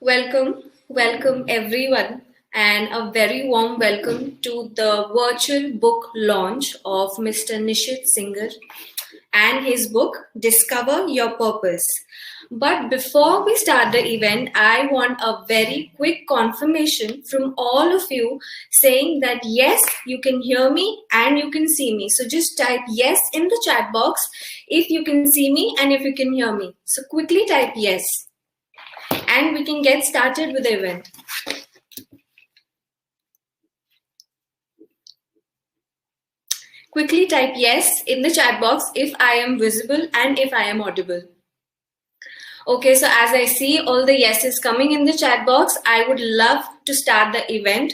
Welcome everyone, and a very warm welcome to the virtual book launch of Mr. Nishit Singhar and his book Discover Your Purpose. But before we start the event, I want a very quick confirmation from all of you saying that yes, you can hear me and you can see me. So just type yes in the chat box if you can see me and if you can hear me. So quickly type yes and we can get started with the event. Quickly type yes in the chat box if I am visible and if I am audible. Okay, so as I see all the yeses coming in the chat box, I would love to start the event.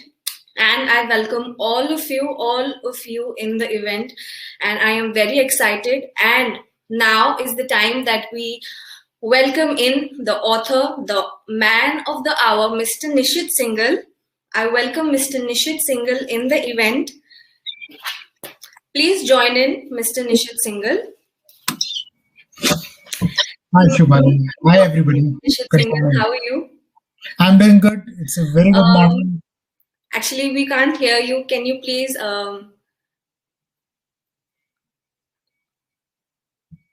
And I welcome all of you in the event. And I am very excited. And now is the time that we welcome in the author, the man of the hour, Mr. Nishit Singhal. I welcome Mr. Nishit Singhal in the event. Please join in, Mr. Nishit Singhal. Hi, Shubhani. Hi, everybody. Nishit Singhal, how are you? I'm doing good. It's a very good morning. Actually, we can't hear you. Can you please... Now,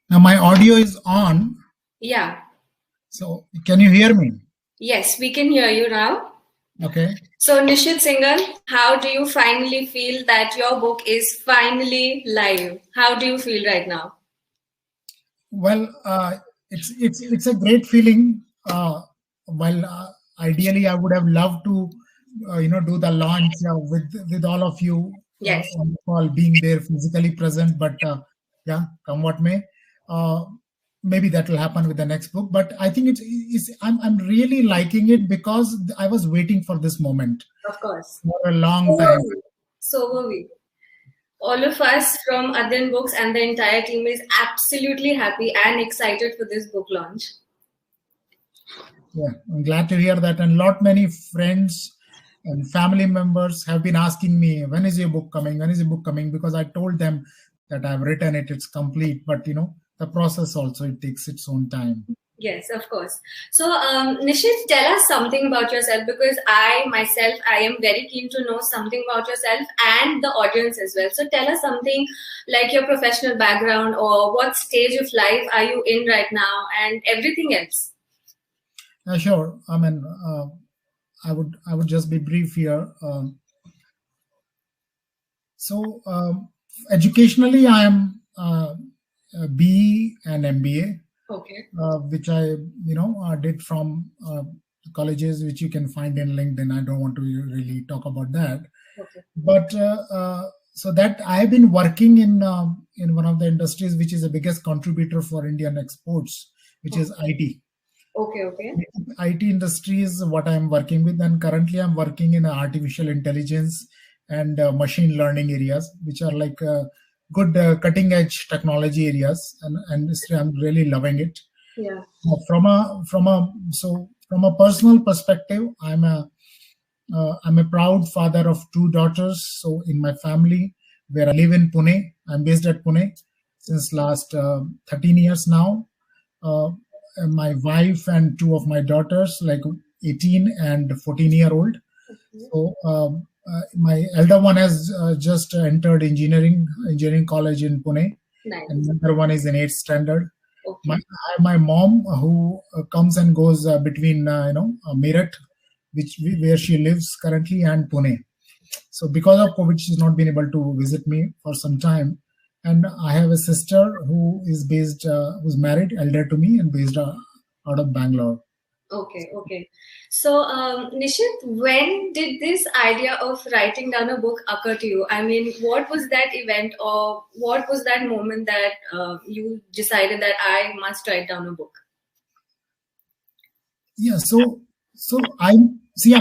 my audio is on. Yeah. So, can you hear me? Yes, we can hear you now. Okay. So, Nishit Singhal, how do you finally feel that your book is finally live? How do you feel right now? Well, it's a great feeling. Ideally, I would have loved to, do the launch with all of you. Yes. On the call, being there physically present. But yeah, come what may. Maybe that will happen with the next book. But I think I'm really liking it because I was waiting for this moment. Of course. For a long time. So were we. All of us from Adyan Books and the entire team is absolutely happy and excited for this book launch. Yeah, I'm glad to hear that. And many friends and family members have been asking me, when is your book coming? When is your book coming? Because I told them that I've written it, it's complete. But, the process also, it takes its own time. Yes, of course. So, Nishit, tell us something about yourself, because I am very keen to know something about yourself and the audience as well. So tell us something like your professional background or what stage of life are you in right now and everything else. Sure. I mean, I would just be brief here. Educationally, I am BE and MBA. Okay. Which I, did from colleges, which you can find in LinkedIn. I don't want to really talk about that. Okay. But so that I've been working in one of the industries which is the biggest contributor for Indian exports, which is IT. Okay. IT industry is what I'm working with, and currently I'm working in artificial intelligence and machine learning areas, which are like good cutting edge technology areas, and I'm really loving it. Yeah. From a personal perspective, I'm a proud father of 2 daughters. So in my family, where I live in Pune, I'm based at Pune since last 13 years now. My wife and 2 of my daughters, like 18 and 14-year-old. Okay. So my elder one has just entered engineering college in Pune. Nice. And the other one is in 8th standard. Okay. My mom, who comes and goes between Meerut, where she lives currently, and Pune. So because of COVID, she's not been able to visit me for some time. And I have a sister who is based, who's married, elder to me, and based out of Bangalore. Okay. So, Nishit, when did this idea of writing down a book occur to you? I mean, what was that event or what was that moment that you decided that I must write down a book? Yeah, so I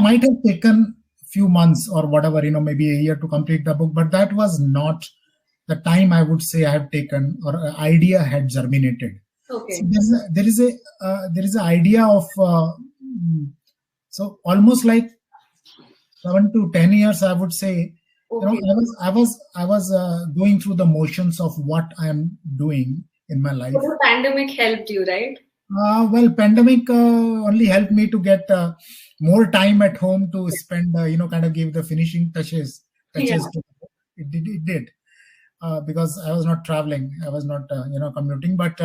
might have taken a few months or whatever, maybe a year to complete the book, but that was not the time I would say I have taken or an idea had germinated. Okay. So there is an idea of so almost like 7 to 10 years, I would say. Okay. I was going through the motions of what I am doing in my life. So the pandemic helped you, right? Well, pandemic only helped me to get more time at home to spend, kind of give the finishing Yeah. touches to it did. Because I was not traveling, I was not, commuting, but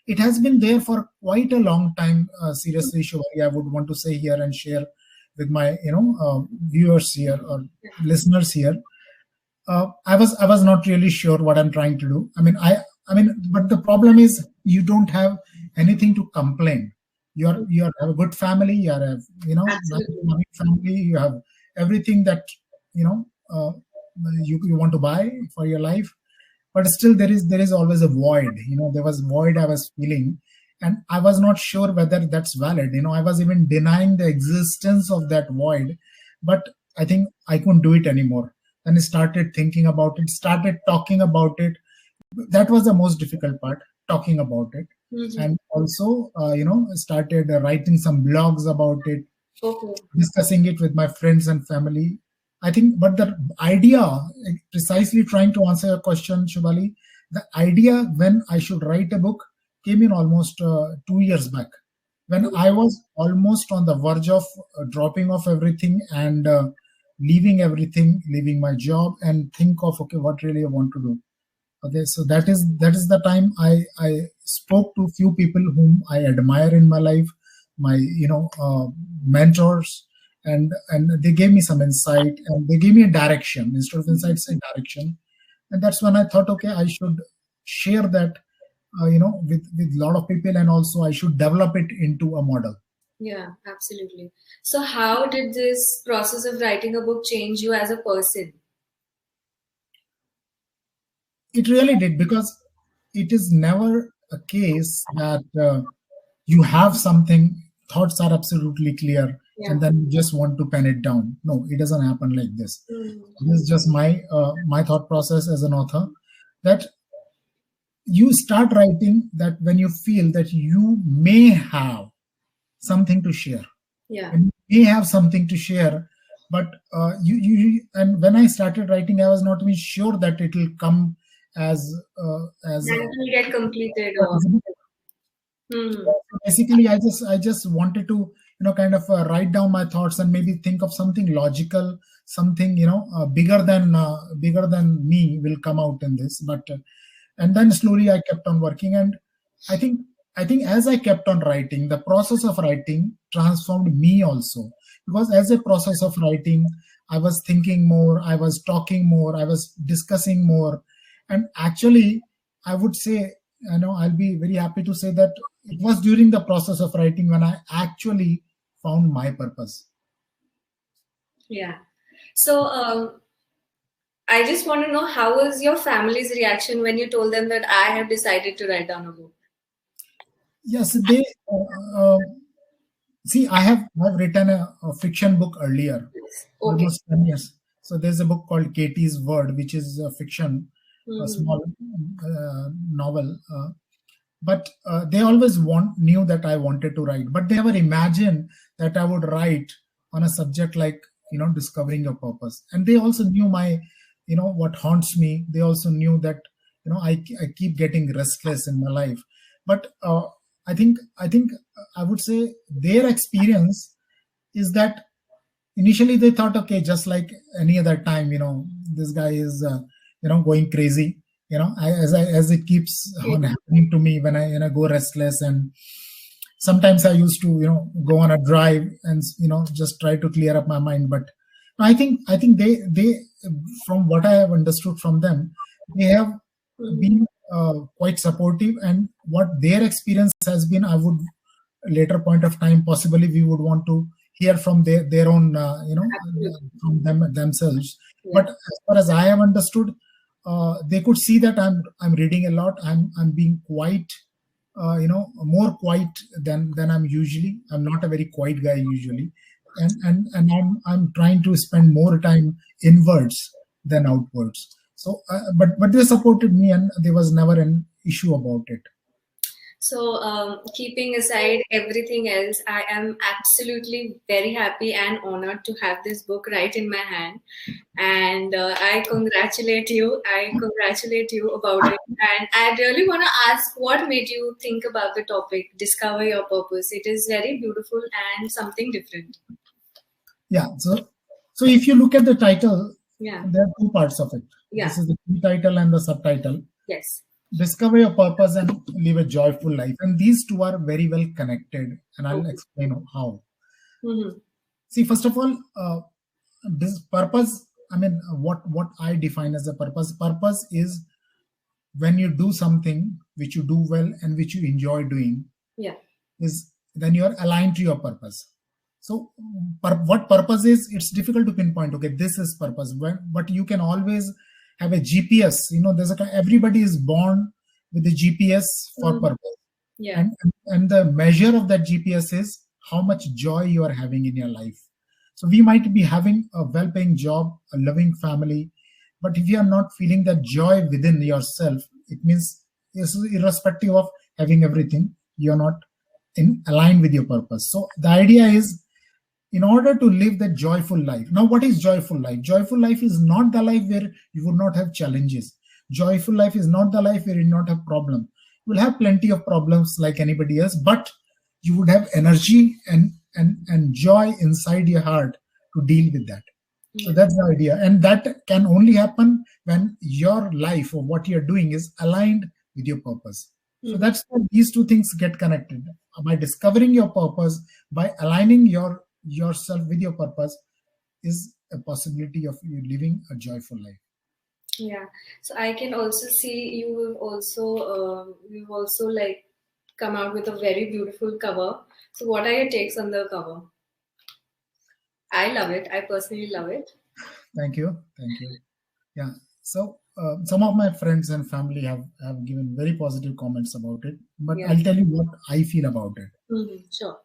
it has been there for quite a long time. Seriously, Shubhari, I would want to say here and share with my, viewers here or listeners here. I was not really sure what I'm trying to do. But the problem is you don't have anything to complain. You have a good family. You have nice Absolutely. loving family. You have everything that you know uh, you want to buy for your life, but still there is always a void. There was void I was feeling, and I was not sure whether that's valid. I was even denying the existence of that void, but I think I couldn't do it anymore. Then I started thinking about it, started talking about it. That was the most difficult part, talking about it. Mhm. And also started writing some blogs about it, Okay. discussing it with my friends and family. I think, but the idea, precisely trying to answer your question, Shubhali, the idea when I should write a book came in almost 2 years back, when I was almost on the verge of dropping off everything and leaving everything, leaving my job, and think of, okay, what really I want to do. Okay, so that is the time I spoke to few people whom I admire in my life, my mentors, and they gave me some insight, and they gave me a direction. Instead of insight, say direction. And that's when I thought, okay, I should share that with a lot of people, and also I should develop it into a model. Yeah, absolutely. So, how did this process of writing a book change you as a person? It really did, because it is never a case that you have something, thoughts are absolutely clear, Yeah. and then you just want to pen it down. No, it doesn't happen like this. Mm. This is just my thought process as an author, that you start writing that when you feel that you may have something to share, Yeah. and you may have something to share, but and when I started writing, I was not even sure that it will come as as That will get completed or. uh, Hmm. So basically, I just wanted to kind of write down my thoughts, and maybe think of something logical, something bigger than me will come out in this. But and then slowly I kept on working, and I think I think as I kept on writing, the process of writing transformed me also, because as a process of writing, I was thinking more, I was talking more, I was discussing more, and actually, I would say, I'll be very happy to say that it was during the process of writing when I actually found my purpose. Yeah. So, I just want to know, how was your family's reaction when you told them that I have decided to write down a book? Yes, they see. I've written a fiction book earlier, Okay. almost 10 years. So there's a book called Katie's Word, which is a fiction, a Hmm. small novel. But they always knew that I wanted to write, but they never imagined that I would write on a subject like discovering your purpose. And they also knew my what haunts me. They also knew that I keep getting restless in my life. But I think I would say their experience is that initially they thought, okay, just like any other time, this guy is going crazy. As it keeps on happening to me when I go restless, and sometimes I used to go on a drive and just try to clear up my mind. But I think they from what I have understood from them, they have Hmm. been quite supportive, and what their experience has been, I would later point of time possibly we would want to hear from their own Absolutely. from themselves. Yeah. But as far as I have understood, they could see that I'm reading a lot. I'm being quite more quiet than I'm usually. I'm not a very quiet guy usually, and I'm trying to spend more time inwards than outwards. So but they supported me, and there was never an issue about it. So, keeping aside everything else, I am absolutely very happy and honored to have this book right in my hand. And I congratulate you. I congratulate you about it. And I really want to ask, what made you think about the topic, Discover Your Purpose? It is very beautiful and something different. Yeah. So if you look at the title, Yeah. there are two parts of it. Yeah. This is the key title and the subtitle. Yes. Discover your purpose and live a joyful life. And these two are very well connected. And I'll explain how. Mm-hmm. See, first of all, this purpose, I mean, what I define as a purpose. Purpose is when you do something which you do well and which you enjoy doing. Yeah. Is then you are aligned to your purpose. So what purpose is, it's difficult to pinpoint. Okay, this is purpose. But you can always have a GPS. You know, everybody is born with a GPS for purpose. Yeah. And the measure of that GPS is how much joy you are having in your life. So we might be having a well-paying job, a loving family, but if you are not feeling that joy within yourself, it means irrespective of having everything, you are not in align with your purpose. So the idea is, in order to live that joyful life. Now, what is joyful life? Joyful life is not the life where you would not have challenges. Joyful life is not the life where you not have problem. You will have plenty of problems like anybody else, but you would have energy and joy inside your heart to deal with that. So that's the idea. And that can only happen when your life or what you're doing is aligned with your purpose. So that's how these two things get connected. By discovering your purpose, by aligning yourself with your purpose, is a possibility of you living a joyful life. Yeah. So I can also see you've also like come out with a very beautiful cover. So what are your takes on the cover? I love it. I personally love it. Thank you. Yeah. So some of my friends and family have given very positive comments about it, but I'll tell you what I feel about it. Mm-hmm. Sure.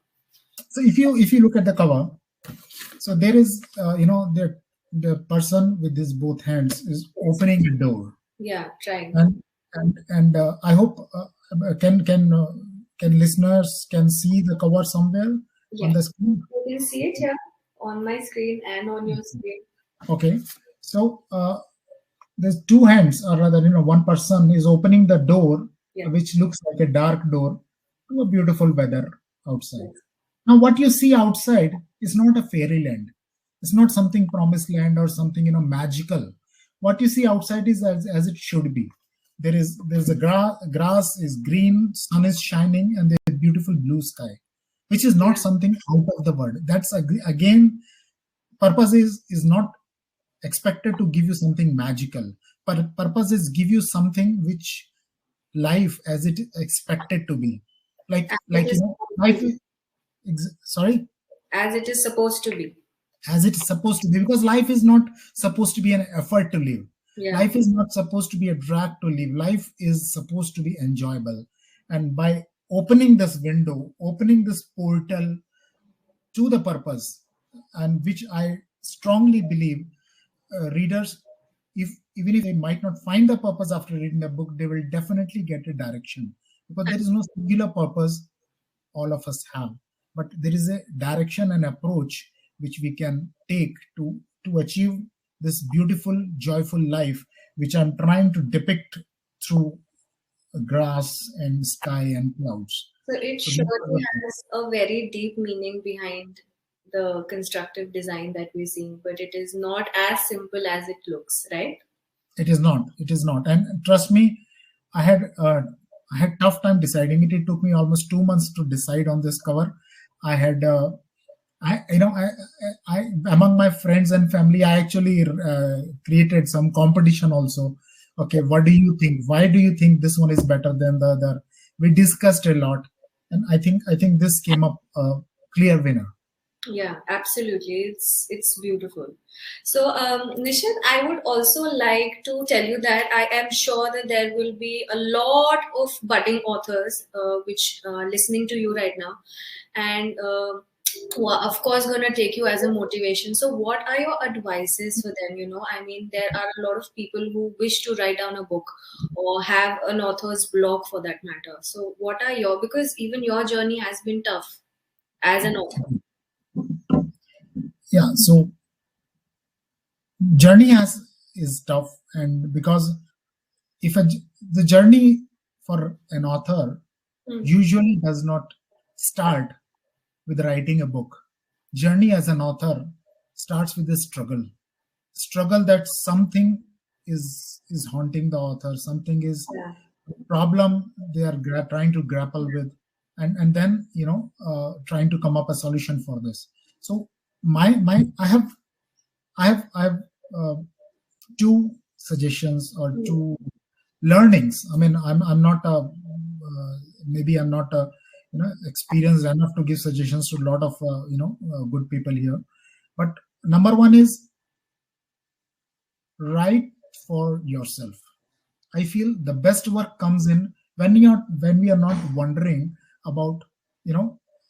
So if you look at the cover, so there is the person with his both hands is opening a door. Yeah, trying. And I hope can listeners can see the cover somewhere on the screen. You can see it here on my screen and on your screen. Okay, so there's two hands, or rather, one person is opening the door, which looks like a dark door to a beautiful weather outside. Now, what you see outside is not a fairyland. It's not something promised land or something magical. What you see outside is as it should be. There's a grass is green, sun is shining, and there's a beautiful blue sky, which is not something out of the world. That's again, purpose is not expected to give you something magical. But purpose is give you something which life as it expected to be. Life is, sorry? As it is supposed to be. As it is supposed to be, because life is not supposed to be an effort to live. Yeah. Life is not supposed to be a drag to live. Life is supposed to be enjoyable. And by opening this window, opening this portal to the purpose, and which I strongly believe readers, even if they might not find the purpose after reading the book, they will definitely get a direction, because there is no singular purpose all of us have, but there is a direction and approach which we can take to achieve this beautiful, joyful life, which I'm trying to depict through grass and sky and clouds. So it surely has a very deep meaning behind the constructive design that we're seeing, but it is not as simple as it looks, right? It is not. And trust me, I had tough time deciding it. It took me almost 2 months to decide on this cover. I had I among my friends and family, I actually created some competition also. Okay, what do you think? Why do you think this one is better than the other? We discussed a lot, and I think this came up a clear winner. Yeah, absolutely. It's beautiful. So, Nishit, I would also like to tell you that I am sure that there will be a lot of budding authors which are listening to you right now, and Well, of course, gonna take you as a motivation. So, what are your advices for them? I mean, there are a lot of people who wish to write down a book or have an author's block for that matter. So, what are your, because even your journey has been tough as an author. Yeah, so journey is tough, and because if the journey for an author usually does not start with writing a book. Journey as an author starts with a struggle that something is haunting the author, something is Yeah. problem they are trying to grapple with, and then trying to come up a solution for this. So my I have uh, two suggestions or two learnings. I mean, I'm not a maybe I'm not a experienced enough to give suggestions to a lot of good people here. But number one is write for yourself. I feel the best work comes in when we are not wondering about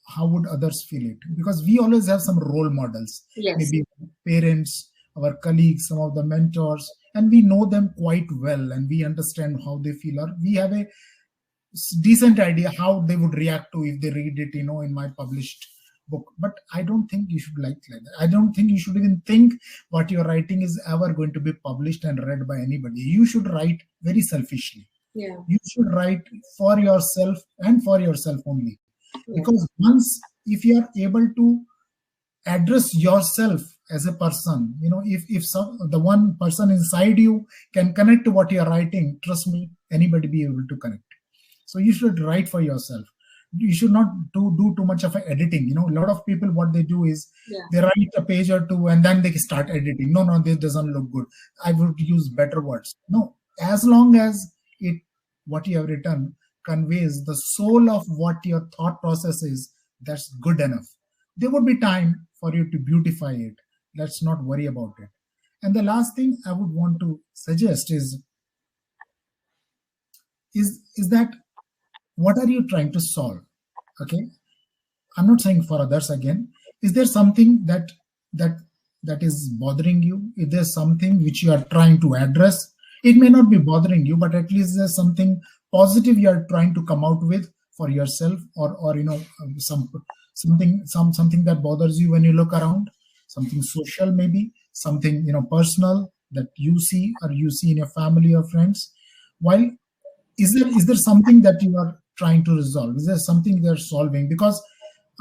how would others feel it, because we always have some role models, Yes. maybe parents, our colleagues, some of the mentors, and we know them quite well and we understand how they feel, or we have a decent idea how they would react to if they read it in my published book. But I don't think you should like that. I don't think you should even think what you're writing is ever going to be published and read by anybody. You should write very selfishly. Yeah. You should write for yourself and for yourself only. Because once, if you are able to address yourself as a person, if the one person inside you can connect to what you're writing, trust me, anybody be able to connect. So you should write for yourself. You should not do too much of editing. A lot of people, what they do is they write a page or two and then they start editing. No, this doesn't look good. I would use better words. No, as long as what you have written conveys the soul of what your thought process is, that's good enough. There would be time for you to beautify it. Let's not worry about it. And the last thing I would want to suggest is that what are you trying to solve? Okay, I'm not saying for others again. Is there something that is bothering you? If there's something which you are trying to address, it may not be bothering you, but at least there's something positive you are trying to come out with for yourself, or something that bothers you when you look around, something social, maybe something personal that you see or you see in your family or friends. While is there something that you are trying to resolve? Is there something they're solving? Because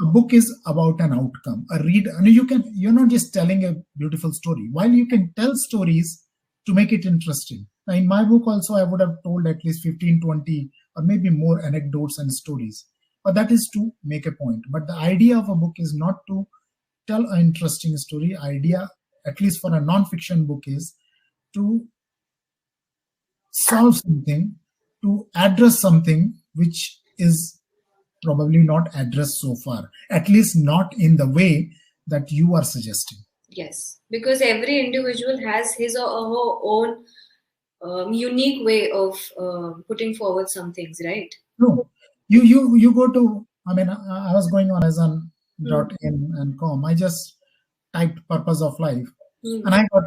a book is about an outcome. You're not just telling a beautiful story. While you can tell stories to make it interesting. Now, in my book also, I would have told at least 15, 20, or maybe more anecdotes and stories. But that is to make a point. But the idea of a book is not to tell an interesting story. Idea, at least for a non-fiction book, is to solve something, to address something which is probably not addressed so far, at least not in the way that you are suggesting. Yes, because every individual has his or her own unique way of putting forward some things, right? No, you go to. I mean, I was going on Amazon.in and com. I just typed "purpose of life," and I got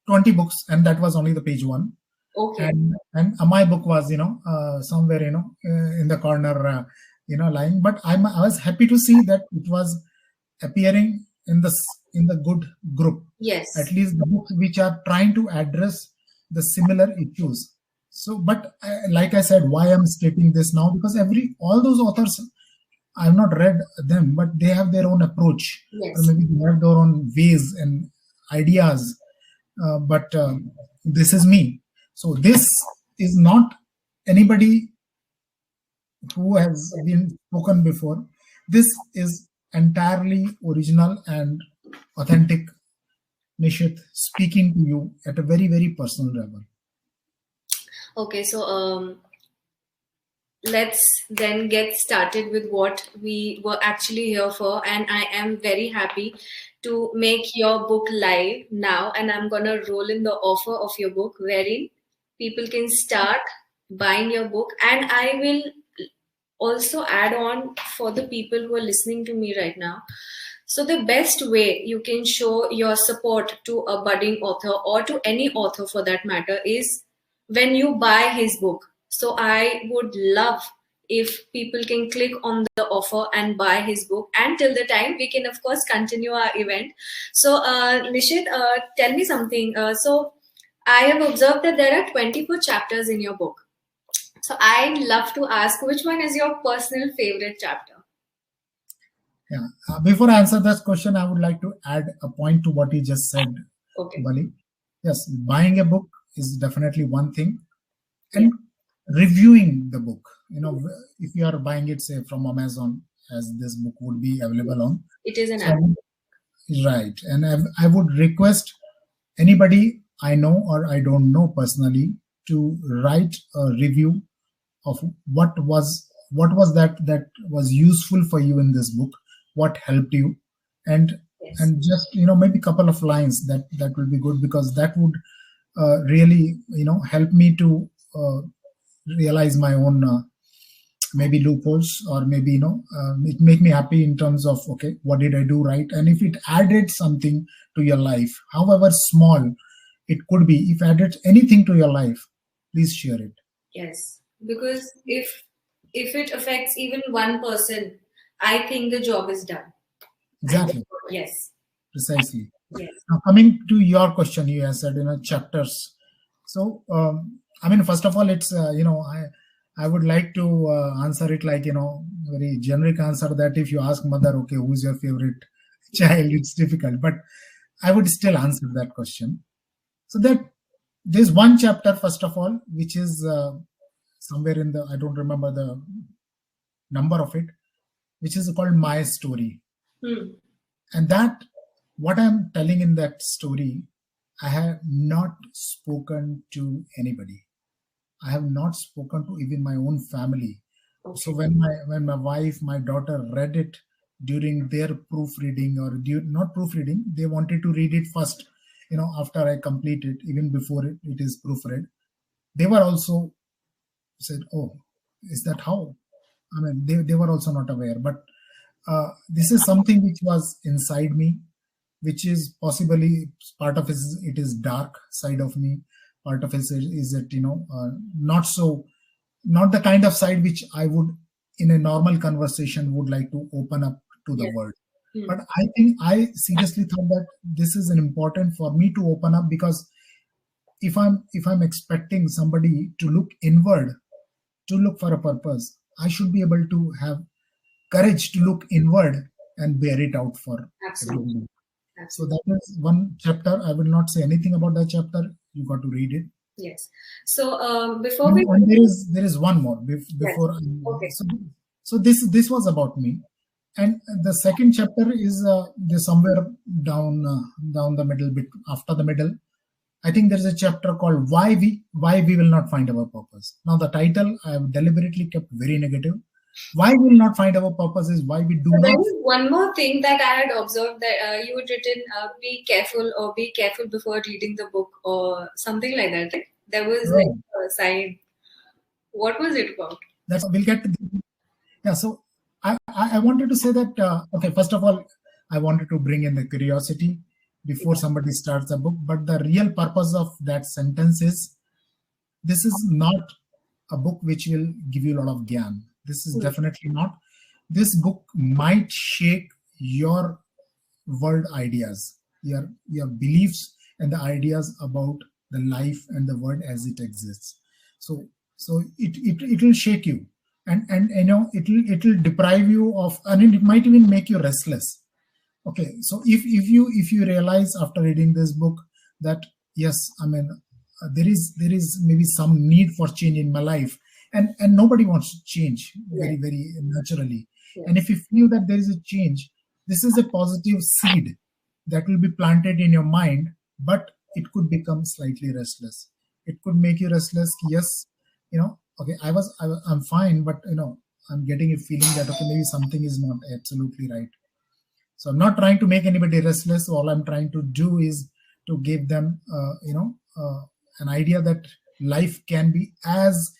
20 books, and that was only the page one. Okay. And my book was somewhere in the corner lying. But I was happy to see that it was appearing in the good group. Yes. At least the books which are trying to address the similar issues. So, but like I said, why I'm stating this now, because all those authors, I've not read them, but they have their own approach. Yes. Or maybe they have their own ways and ideas. But this is me. So this is not anybody who has been spoken before. This is entirely original and authentic Nishit speaking to you at a very, very personal level. Okay, so let's then get started with what we were actually here for. And I am very happy to make your book live now. And I'm going to roll in the offer of your book, wherein people can start buying your book. And I will also add on for the people who are listening to me right now. So the best way you can show your support to a budding author, or to any author for that matter, is when you buy his book. So I would love if people can click on the offer and buy his book. And till the time, we can of course continue our event. So Nishit, tell me something. So I have observed that there are 24 chapters in your book. So I'd love to ask, which one is your personal favorite chapter? Yeah. Before I answer this question, I would like to add a point to what you just said, Okay. Bali. Yes, buying a book is definitely one thing, and reviewing the book. If you are buying it, say from Amazon, as this book would be available on. It is an So, app. right, and I would request anybody I know or I don't know personally to write a review of what was that was useful for you in this book, what helped you, and Yes. and just maybe a couple of lines that will be good, because that would really help me to realize my own maybe loopholes, or maybe it make me happy in terms of, okay, what did I do right, and if it added something to your life, however small it could be, if added anything to your life, please share it. Yes, because if it affects even one person, I think the job is done. Exactly. Yes. Precisely. Yes. Now, coming to your question, you have said chapters. So I mean, first of all, it's I would like to answer it like very generic answer, that if you ask mother, okay, who's your favorite child, it's difficult, but I would still answer that question. So that there's one chapter, first of all, which is somewhere in the, I don't remember the number of it, which is called My Story. And that, what I'm telling in that story, I have not spoken to anybody. I have not spoken to even my own family. Okay. So when my wife, my daughter read it during their proofreading, or not proofreading, they wanted to read it first, after I complete it, even before it is proofread. They were also said, "Oh, is that how?" I mean, they were also not aware. But this is something which was inside me, which is possibly part of it is dark side of me. Part of it is that not the kind of side which I would in a normal conversation would like to open up to the world. But I think I seriously thought that this is an important for me to open up, because if I'm expecting somebody to look inward, to look for a purpose, I should be able to have courage to look inward and bear it out for everybody. So that is one chapter. I will not say anything about that chapter. You got to read it. Yes. So before and there is one more before. Yes. Okay. So this was about me, and the second chapter is there's somewhere down the middle, bit after the middle. I think there's a chapter called why we will not find our purpose. Now the title I have deliberately kept very negative. Why we will not find our purpose is why we do not. There is one more thing that I had observed, that you had written, be careful before reading the book, or something like that. Right? There was like a side. What was it about? We'll get to. Yeah, so I wanted to say that, okay, first of all, I wanted to bring in the curiosity before somebody starts a book, but the real purpose of that sentence is, this is not a book which will give you a lot of gyan. This is definitely not. This book might shake your world ideas, your beliefs and the ideas about the life and the world as it exists. So it will shake you, and it will deprive you of, and it might even make you restless. Okay, so if you realize after reading this book that yes, I mean, there is maybe some need for change in my life, and nobody wants to change very naturally. And if you feel that there is a change, this is a positive seed that will be planted in your mind, but it could become slightly restless. It could make you restless. Yes, okay, I'm fine, but I'm getting a feeling that, okay, maybe something is not absolutely right. So I'm not trying to make anybody restless. All I'm trying to do is to give them, an idea that life can be as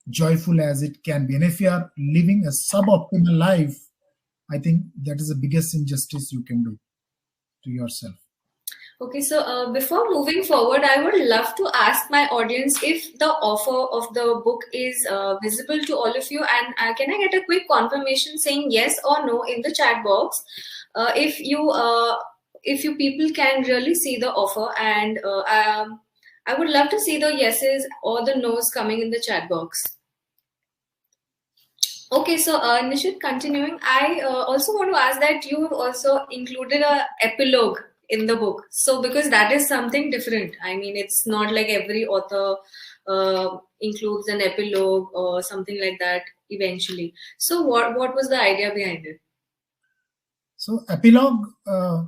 joyful as it can be. And if you are living a suboptimal life, I think that is the biggest injustice you can do to yourself. Okay, so before moving forward, I would love to ask my audience if the offer of the book is visible to all of you, and can I get a quick confirmation saying yes or no in the chat box? If you people can really see the offer, and I would love to see the yeses or the nos coming in the chat box. Okay, so Nishit, continuing, I also want to ask that you also included a epilogue in the book. So because that is something different. I mean, it's not like every author includes an epilogue or something like that eventually. So what was the idea behind it? So epilogue, the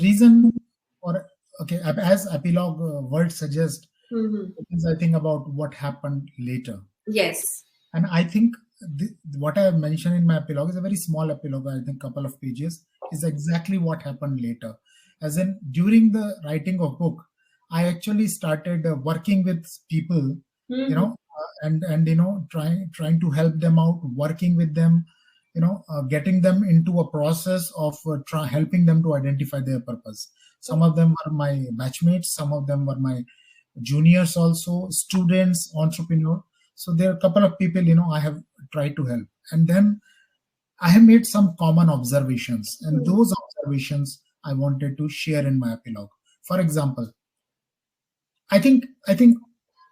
reason for, okay, as epilogue word suggests, it is, I think, about what happened later. Yes. And I think what I have mentioned in my epilogue is a very small epilogue, I think couple of pages, is exactly what happened later. As in, during the writing of book, I actually started working with people, and trying to help them out, working with them, getting them into a process of helping them to identify their purpose. Some of them are my batchmates, some of them were my juniors, also students, entrepreneur. So there are a couple of people, I have tried to help. And then I have made some common observations, and those observations I wanted to share in my epilogue. For example, I think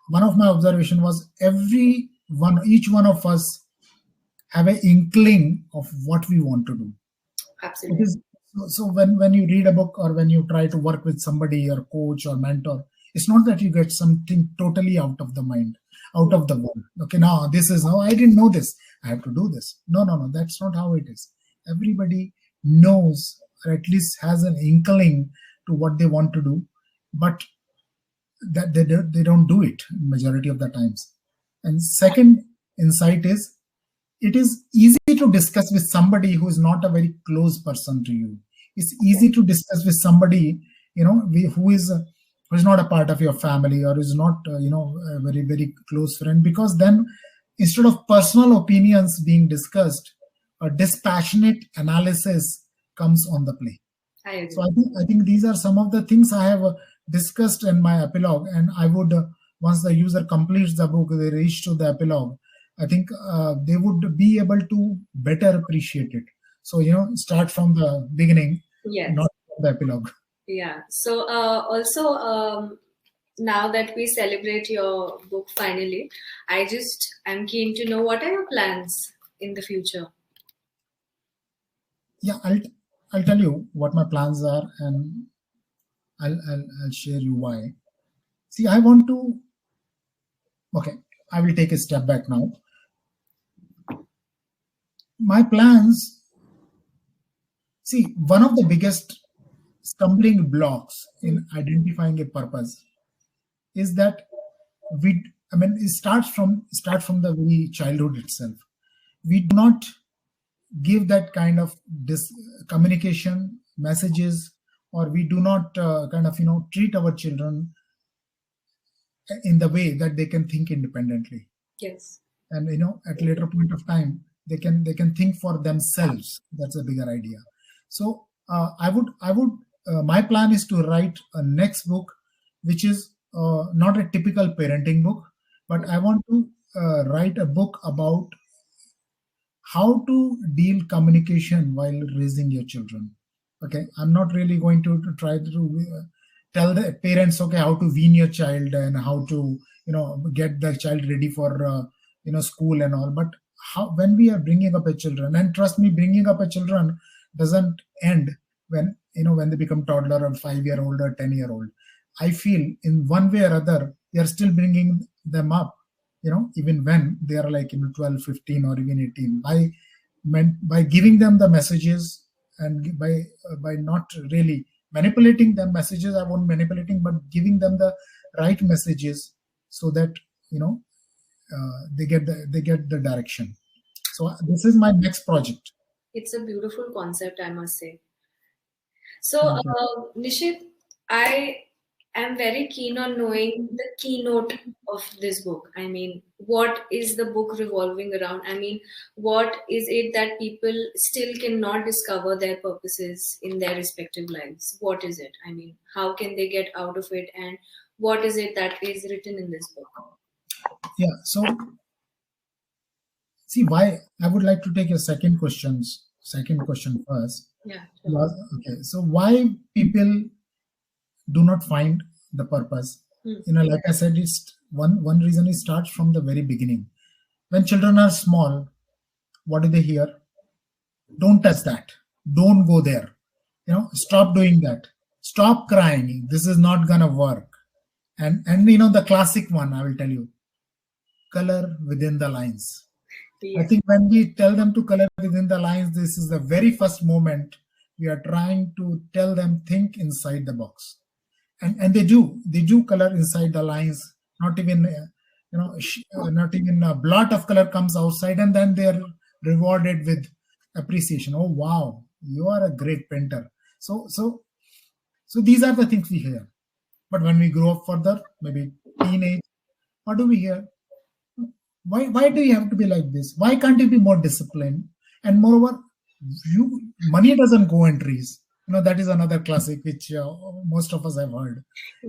one of my observation was each one of us have an inkling of what we want to do. Absolutely. So when you read a book or when you try to work with somebody or coach or mentor, it's not that you get something totally out of the mind, out of the world. Okay, now I didn't know this, I have to do this. No, that's not how it is. Everybody knows, or at least has an inkling to what they want to do, but that they don't do it majority of the times. And second insight is, it is easy to discuss with somebody who is not a very close person to you. It's easy to discuss with somebody, who is not a part of your family, or is not a very, very close friend, because then instead of personal opinions being discussed, a dispassionate analysis comes on the play. So I think these are some of the things I have discussed in my epilogue, and I would, once the user completes the book, they reach to the epilogue, I think they would be able to better appreciate it. So, start from the beginning, not from the epilogue. Yeah. So also, now that we celebrate your book finally, I'm keen to know, what are your plans in the future? Yeah, I'll tell you what my plans are, and I'll share you why. See, I want to. Okay, I will take a step back now. My plans. See, one of the biggest stumbling blocks in identifying a purpose is that it starts from the very childhood itself. We do not give that kind of communication messages, or we do not treat our children in the way that they can think independently. Yes. And at a later point of time, they can think for themselves. That's a bigger idea. So my plan is to write a next book, which is not a typical parenting book, but I want to write a book about how to deal communication while raising your children. Okay, I'm not really going to try to tell the parents, okay, how to wean your child and how to get the child ready for school and all. But when we are bringing up a children, and trust me, bringing up a children doesn't end when they become toddler or 5-year-old or 10-year-old. I feel in one way or other, they are still bringing them up, even when they are like 12, 15, or even 18. By giving them the messages, and by not really manipulating them messages, I won't manipulating, but giving them the right messages, so that they get the direction. So this is my next project. It's a beautiful concept, I must say. So Nishit, I I'm very keen on knowing the keynote of this book. I mean, what is the book revolving around? I mean, what is it that people still cannot discover their purposes in their respective lives? What is it? I mean, how can they get out of it? And what is it that is written in this book? Yeah. So see why I would like to take your second question first. Yeah. Okay. So why people do not find the purpose? Like I said, it's one reason it starts from the very beginning. When children are small, what do they hear? Don't touch that. Don't go there. Stop doing that. Stop crying. This is not gonna work. And the classic one, I will tell you, color within the lines. I think when we tell them to color within the lines, this is the very first moment we are trying to tell them think inside the box, and they do color inside the lines. Not even not even a blot of color comes outside, and then they are rewarded with appreciation. Oh wow, you are a great painter. So these are the things we hear. But when we grow up further, maybe teenage, what do we hear? Why do you have to be like this? Why can't you be more disciplined? And moreover, money doesn't go in trees. That is another classic which most of us have heard.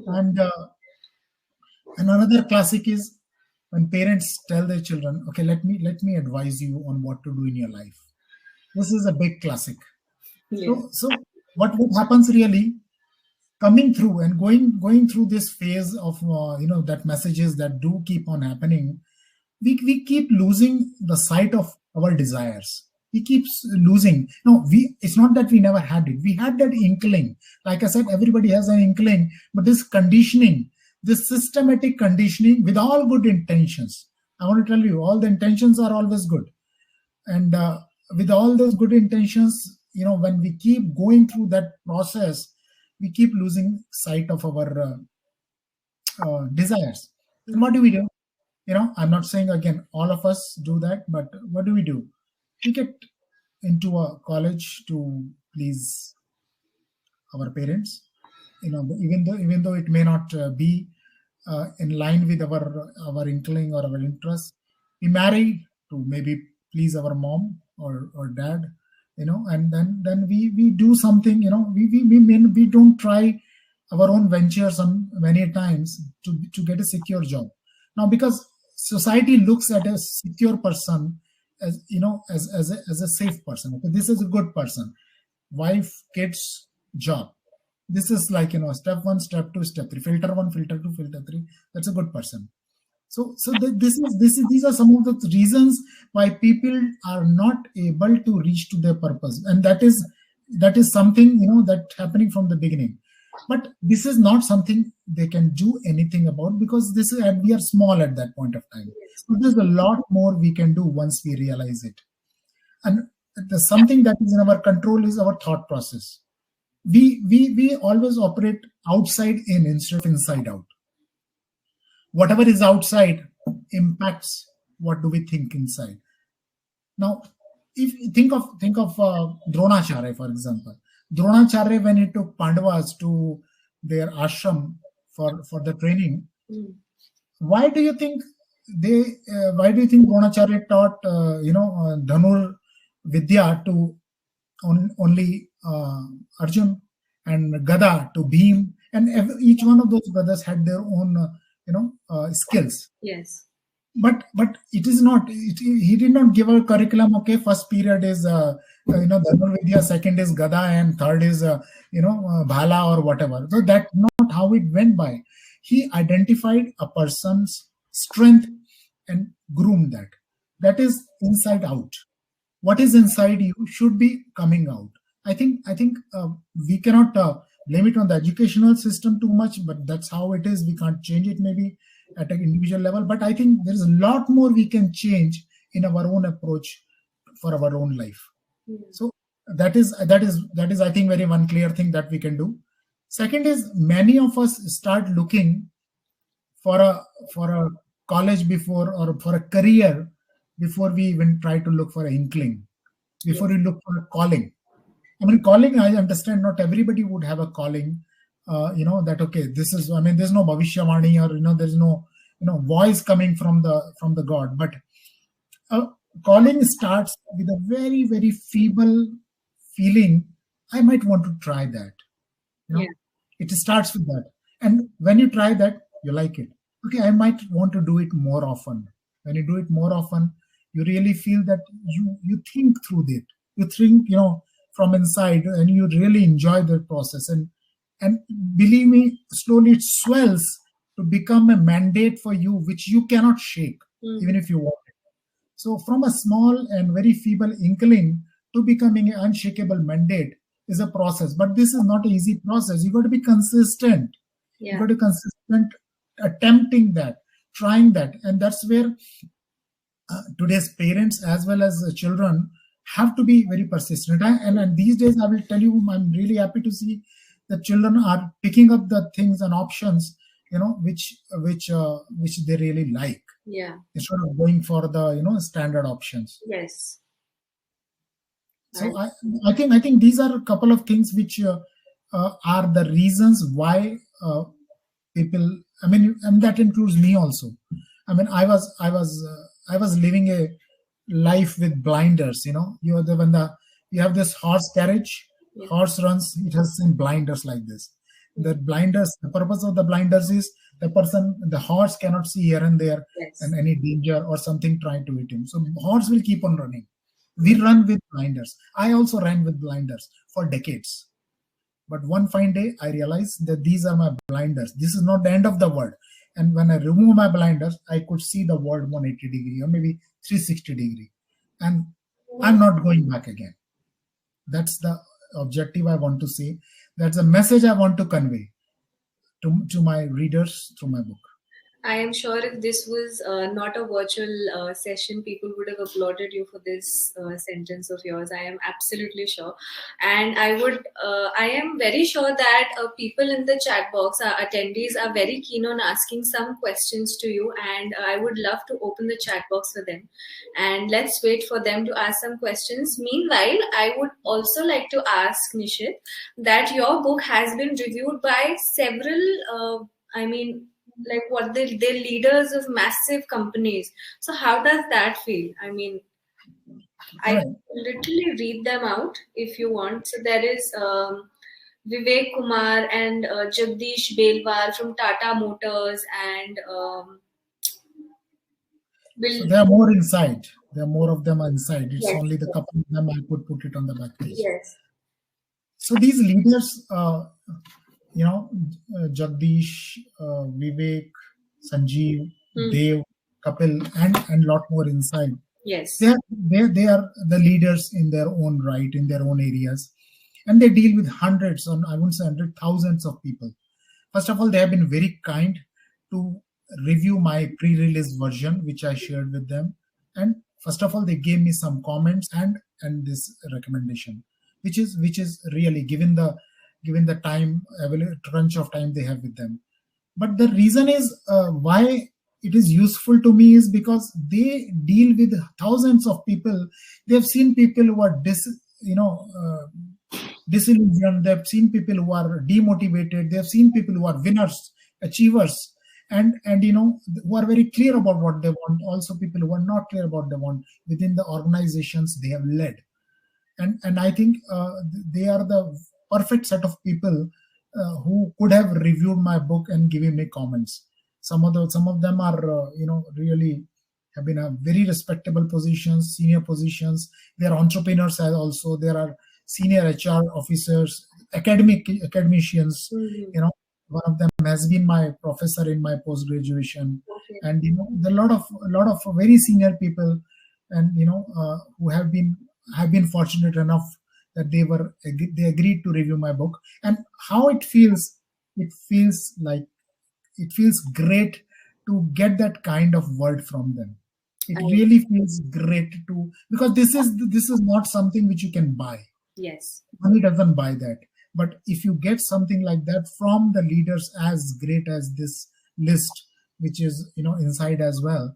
And another classic is when parents tell their children, okay, let me advise you on what to do in your life. This is a big classic. So what happens really, coming through and going through this phase of that messages that do keep on happening, we keep losing the sight of our desires. We keep losing. It's not that we never had it. We had that inkling. Like I said, everybody has an inkling, but this conditioning, this systematic conditioning with all good intentions. I want to tell you, all the intentions are always good. And with all those good intentions, when we keep going through that process, we keep losing sight of our desires. And what do we do? I'm not saying again all of us do that, but what do? We get into a college to please our parents. Even though it may not be in line with our inkling or our interest, we marry to maybe please our mom or dad. And then we do something. We don't try our own ventures many times to get a secure job. Now, because society looks at a secure person as as a safe person. Okay, this is a good person. Wife, kids, job. This is like step 1, step 2, step 3. Filter 1, filter 2, filter 3. That's a good person. So these are some of the reasons why people are not able to reach to their purpose, and that is something that happening from the beginning. But this is not something they can do anything about, because we are small at that point of time. So there's a lot more we can do once we realize it. And something that is in our control is our thought process. We always operate outside in instead of inside out. Whatever is outside impacts what do we think inside. Now, if you think of Dronacharya, for example. Dronacharya, when he took Pandavas to their ashram for the training, why do you think Dronacharya taught Dhanur Vidya to only Arjun, and Gada to Bhim, and each one of those brothers had their own skills. Yes. But it is not. He did not give a curriculum. Okay, first period is Dhanur Vidya, second is Gada, and third is Bhala or whatever. So that's not how it went by. He identified a person's strength and groomed that. That is inside out. What is inside you should be coming out. I think we cannot blame it on the educational system too much, but that's how it is. We can't change it maybe at an individual level, but I think there's a lot more we can change in our own approach for our own life. So that is I think very one clear thing that we can do. Second is, many of us start looking for a college before, or for a career before we even try to look for an inkling, before we look for a calling. I mean, calling, I understand not everybody would have a calling that okay, this is, I mean, there's no bhavishyamani, or there's no voice coming from the god, but calling starts with a very, very feeble feeling. I might want to try that. Yeah. It starts with that, and when you try that, you like it. Okay, I might want to do it more often. When you do it more often, you really feel that you think through it. You think, from inside, and you really enjoy the process. And believe me, slowly it swells to become a mandate for you, which you cannot shake, even if you want it. So from a small and very feeble inkling to becoming an unshakable mandate is a process. But this is not an easy process. You got to be consistent. Yeah. You got to be consistent attempting that, trying that. And that's where today's parents as well as children have to be very persistent. And these days, I will tell you, I'm really happy to see that children are picking up the things and options, which they really like. Yeah. Instead of going for the standard options. Yes. So I think these are a couple of things which are the reasons why people. I mean, and that includes me also. I mean, I was living a life with blinders. You are you have this horse carriage. Yeah. Horse runs. It has some blinders like this. The blinders. The purpose of the blinders is the horse cannot see here and there, yes, and any danger or something trying to hit him. So horse will keep on running. We run with blinders. I also ran with blinders for decades. But one fine day, I realized that these are my blinders. This is not the end of the world. And when I remove my blinders, I could see the world 180 degree or maybe 360 degree. And I'm not going back again. That's the objective I want to say. That's a message I want to convey to my readers through my book. I am sure if this was not a virtual session, people would have applauded you for this sentence of yours. I am absolutely sure. And I am very sure that people in the chat box, our attendees, are very keen on asking some questions to you. And I would love to open the chat box for them. And let's wait for them to ask some questions. Meanwhile, I would also like to ask Nishit that your book has been reviewed by several, like what they're leaders of massive companies. So how does that feel? I mean, I literally read them out if you want. So there is Vivek Kumar and Jagdish Belwar from Tata Motors, and so there are more inside. There are more of them inside. It's only the couple of them I could put it on the back page. Yes. So these leaders, Jagdish, Vivek, Sanjeev, Dev, Kapil, and lot more inside. Yes. They are the leaders in their own right, in their own areas. And they deal with hundreds, or I wouldn't say hundreds, thousands of people. First of all, they have been very kind to review my pre-release version, which I shared with them. And first of all, they gave me some comments and this recommendation, which is really given the time, crunch of time they have with them. But the reason is why it is useful to me is because they deal with thousands of people. They have seen people who are disillusioned. They have seen people who are demotivated. They have seen people who are winners, achievers, and who are very clear about what they want. Also, people who are not clear about what they want within the organizations they have led. And I think they are the perfect set of people who could have reviewed my book and given me comments. Some of them are really have been a very respectable positions, senior positions. They are entrepreneurs also. There are senior HR officers, academicians. Mm-hmm. One of them has been my professor in my post graduation, and a lot of very senior people, and who have been fortunate enough that they agreed to review my book. And how it feels great to get that kind of word from them. It really feels great because this is not something which you can buy. Yes, money doesn't buy that. But if you get something like that from the leaders as great as this list, which is inside as well,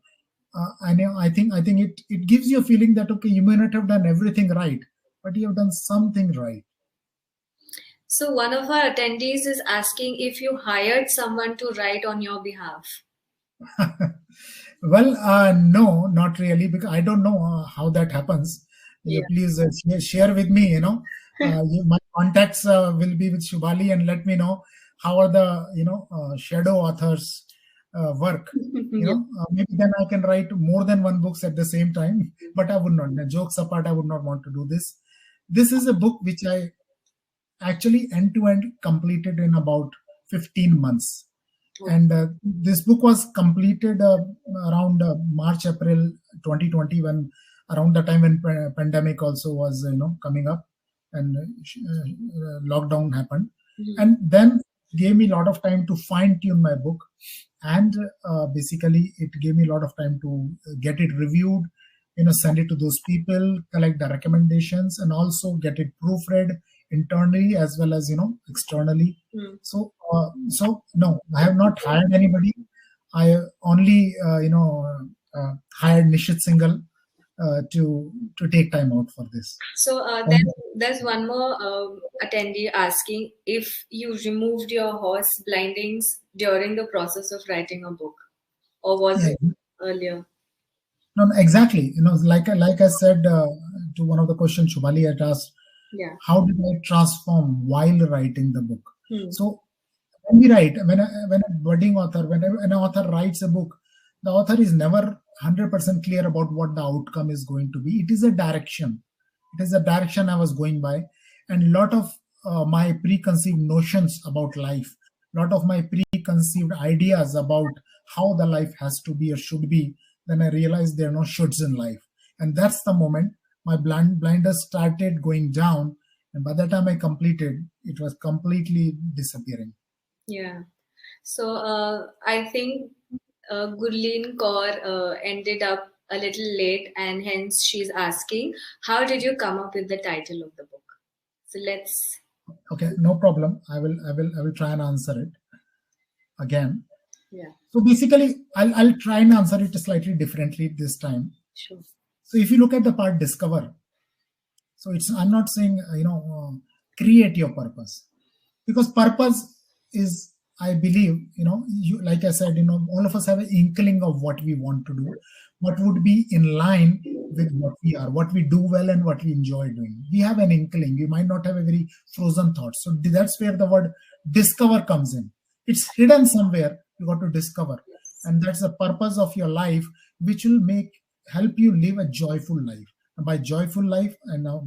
I think it gives you a feeling that okay, you may not have done everything right, but you have done something right. So one of our attendees is asking if you hired someone to write on your behalf. Well, no, not really, because I don't know how that happens. You Yeah. please share with me. My contacts will be with Shubhali, and let me know how are the shadow authors work. Yeah. Maybe then I can write more than one books at the same time. But I would not. Jokes apart, I would not want to do this. This is a book which I actually end to end completed in about 15 months. And this book was completed around March, April 2020, when around the time when pandemic also was coming up, and lockdown happened. Mhm. And then gave me a lot of time to fine tune my book, and basically it gave me a lot of time to get it reviewed, send it to those people, collect the recommendations, and also get it proofread internally as well as externally. Hmm. So no, I have not hired anybody. I only hired Nishit Singhal to take time out for this. So then there's one more attendee asking if you removed your horse blindings during the process of writing a book, or was Yeah, it earlier? no, no, exactly. Like I said to one of the questions Shubhali had asked, Yeah. how did I transform while writing the book? Hmm. So when we write, when a budding author, when an author writes a book, the author is never 100% clear about what the outcome is going to be. It is a direction. It is a direction I was going by, and a lot of my preconceived notions about life, lot of my preconceived ideas about how the life has to be or should be. Then I realized there are no shoulds in life, and that's the moment my blinders started going down, and by the time I completed, it was completely disappearing. Yeah. So I think Gurleen Kaur ended up a little late, and hence she's asking, how did you come up with the title of the book? So let's. Okay, no problem. I will try and answer it again. Yeah. So basically, I'll try and answer it slightly differently this time. Sure. So if you look at the part discover, so I'm not saying create your purpose, because purpose is, I believe, you, like I said, all of us have an inkling of what we want to do, what would be in line with what we are, what we do well, and what we enjoy doing. We have an inkling. We might not have a very frozen thought. So that's where the word discover comes in. It's hidden somewhere. You got to discover, and that's the purpose of your life, which will help you live a joyful life. And by joyful life, and now